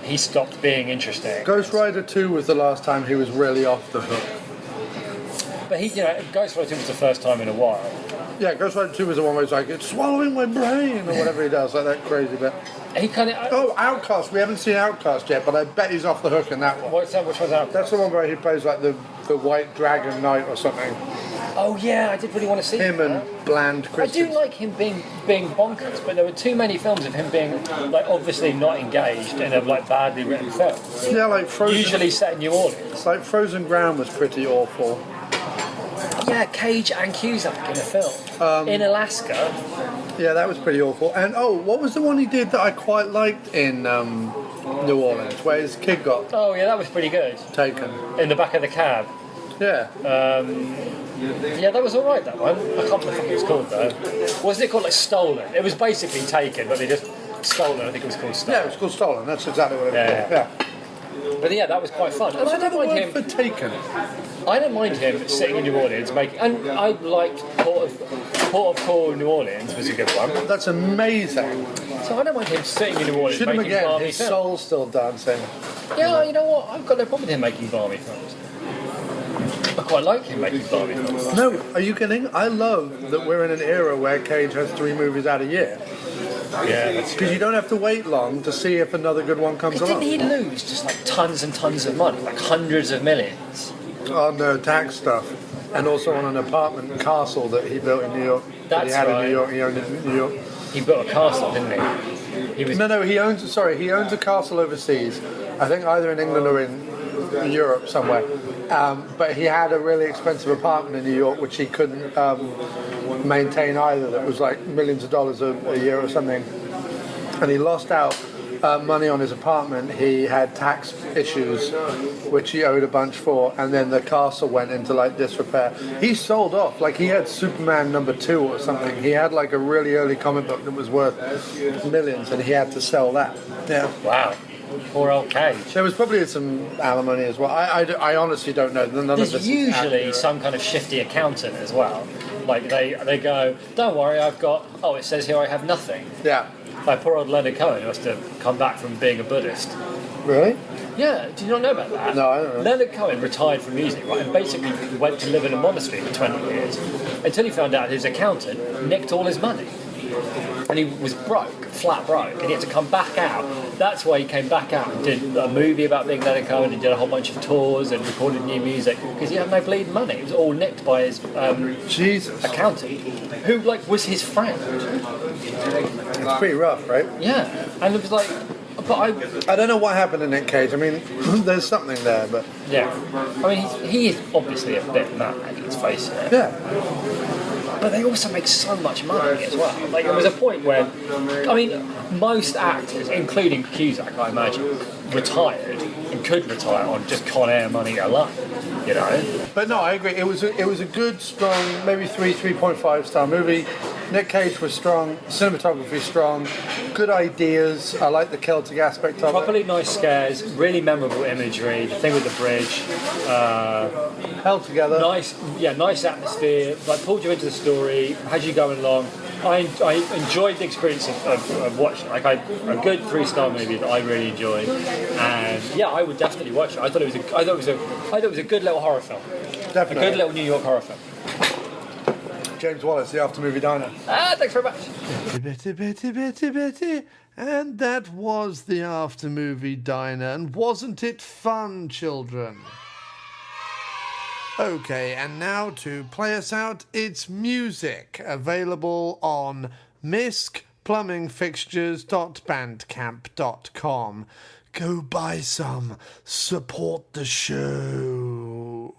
he stopped being interesting. Ghost Rider 2 was the last time he was really off the hook. But Ghost Rider 2 was the first time in a while. Yeah, Ghost Rider 2 was the one where he's like, it's swallowing my brain, or whatever he does, like that crazy bit. He kind of... Outcast. We haven't seen Outcast yet, but I bet he's off the hook in that one. Which one's Outcast? That's the one where he plays like the White Dragon Knight or something. Oh yeah, I did really want to see him and Bland Christensen. I do like him being bonkers, but there were too many films of him being like obviously not engaged in a like badly written film. Yeah, like Frozen. Usually set in New Orleans. Like Frozen Ground was pretty awful. Yeah, Cage and Cusack in a film in Alaska. Yeah, that was pretty awful. And what was the one he did that I quite liked in New Orleans, where his kid got? Oh yeah, that was pretty good. Taken in the back of the cab. Yeah. Yeah, that was alright, that one. I can't remember what it was called though. Wasn't it called like Stolen? It was basically Taken, but they just Stolen. I think it was called Stolen. Yeah, it was called Stolen. That's exactly what it was called. Yeah. But yeah, that was quite fun. And I don't mind him for Taken. I don't mind him sitting in New Orleans making. And I liked Port of Call, New Orleans was a good one. That's amazing. So I don't mind him sitting in New Orleans Shoot him making again. balmy His films. soul's still dancing. Yeah, you know what? I've got no problem with him making balmy films. I quite like him making balmy films. No, are you kidding? I love that we're in an era where Cage has 3 movies out a year. Yeah, that's because you don't have to wait long to see if another good one comes along. Didn't he lose just like tons and tons of money, like hundreds of millions? On the tax stuff, and also on an apartment castle that he built in New York. That's that he had right. in New York. He owned it in New York. He built a castle, didn't he? He owns a castle overseas. I think either in England or in Europe somewhere. But he had a really expensive apartment in New York which he couldn't maintain either. That was like millions of dollars a year or something. And he lost out money on his apartment. He had tax issues which he owed a bunch for, and then the castle went into like disrepair. He sold off, like he had Superman #2 or something. He had like a really early comic book that was worth millions, and he had to sell that. Yeah. Wow. Poor old Cage. There was probably some alimony as well. I honestly don't know. There's usually some kind of shifty accountant as well. Like they go, don't worry, it says here I have nothing. Yeah. Like poor old Leonard Cohen who has to come back from being a Buddhist. Really? Yeah, do you not know about that? No, I don't know. Leonard Cohen retired from music, right, and basically went to live in a monastery for 20 years until he found out his accountant nicked all his money. And he was flat broke, and he had to come back out. That's why he came back out and did a movie about being Leonard Cohen and did a whole bunch of tours and recorded new music because he had no bleeding money. It was all nicked by his accountant, who was his friend. It's pretty rough, right? Yeah, and it was like, but I don't know what happened to Nic Cage. I mean, there's something there, but yeah, I mean he is obviously a bit mad. Let's face it. Yeah. But they also make so much money as well. Like, there was a point where, I mean, most actors, including Cusack, I imagine, retired and could retire on just Con Air money alone, you know? But no, I agree. It was a good, strong, maybe 3.5 star movie. Nic Cage was strong, cinematography strong, good ideas. I like the Celtic aspect of Properly nice scares, really memorable imagery, the thing with the bridge. Held together. Nice atmosphere, like pulled you into the story, had you going along. I enjoyed the experience of watching, like a good 3-star movie that I really enjoyed, and yeah, I would definitely watch it. I thought it was a good little horror film. Definitely. A good little New York horror film. James Wallace, The After Movie Diner. Thanks very much. Bitty. And that was The After Movie Diner. And wasn't it fun, children? Okay, and now to play us out, it's music available on miskplumbingfixtures.bandcamp.com. Go buy some. Support the show.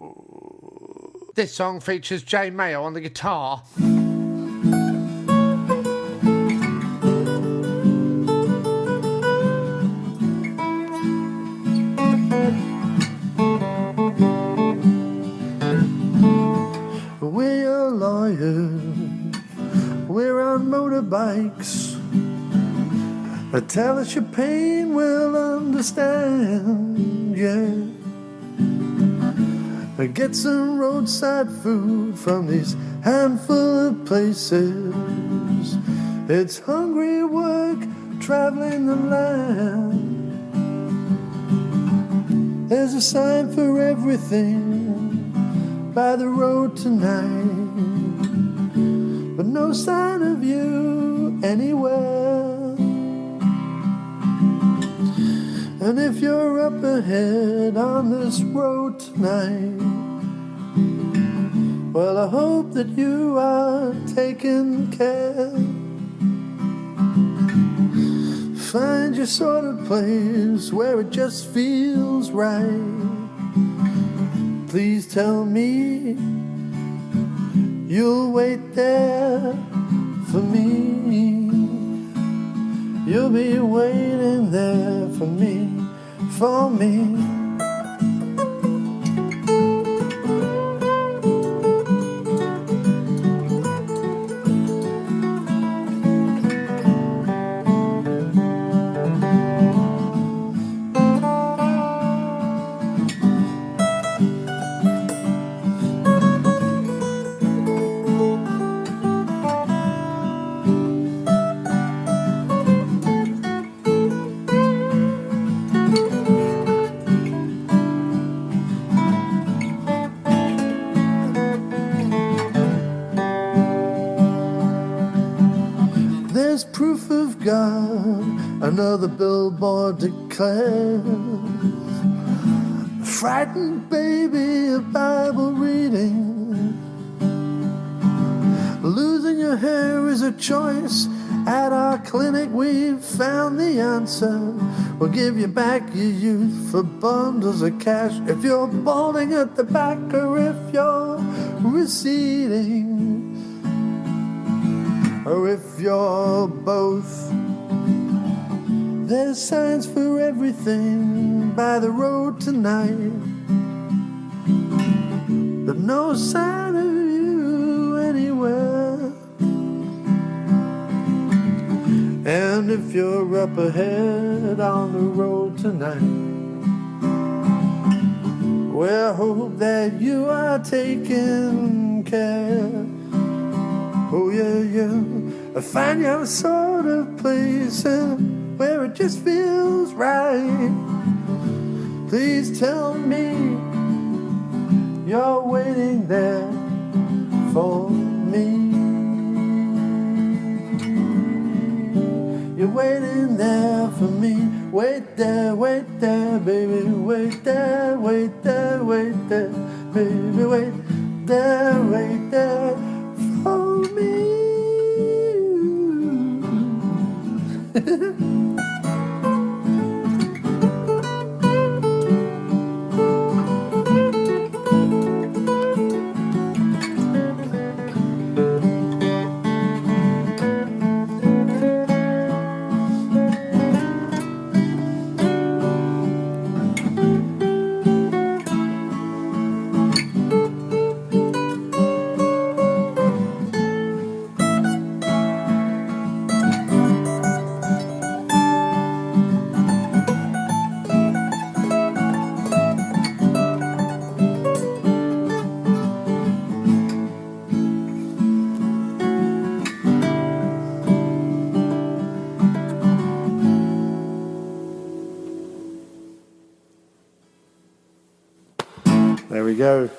This song features Jay Mayo on the guitar. We're lawyers, we're on motorbikes. Tell us your pain, we'll understand, yeah. Get some roadside food from these handful of places. It's hungry work traveling the land. There's a sign for everything by the road tonight, but no sign of you anywhere. And if you're up ahead on this road tonight, well, I hope that you are taking care. Find your sort of place where it just feels right. Please tell me you'll wait there for me. You'll be waiting there for me, for me. There's proof of God, another billboard declares. Frightened baby, a Bible reading. Losing your hair is a choice. At our clinic we've found the answer. We'll give you back your youth for bundles of cash if you're balding at the back or if you're receding, or if you're both. There's signs for everything by the road tonight, but no sign of you anywhere. And if you're up ahead on the road tonight, well, I hope that you are taking care. Oh yeah, yeah. Find your sort of place where it just feels right. Please tell me you're waiting there for me. You're waiting there for me. Wait there, baby. Wait there, wait there, baby. Wait there for me. There we go.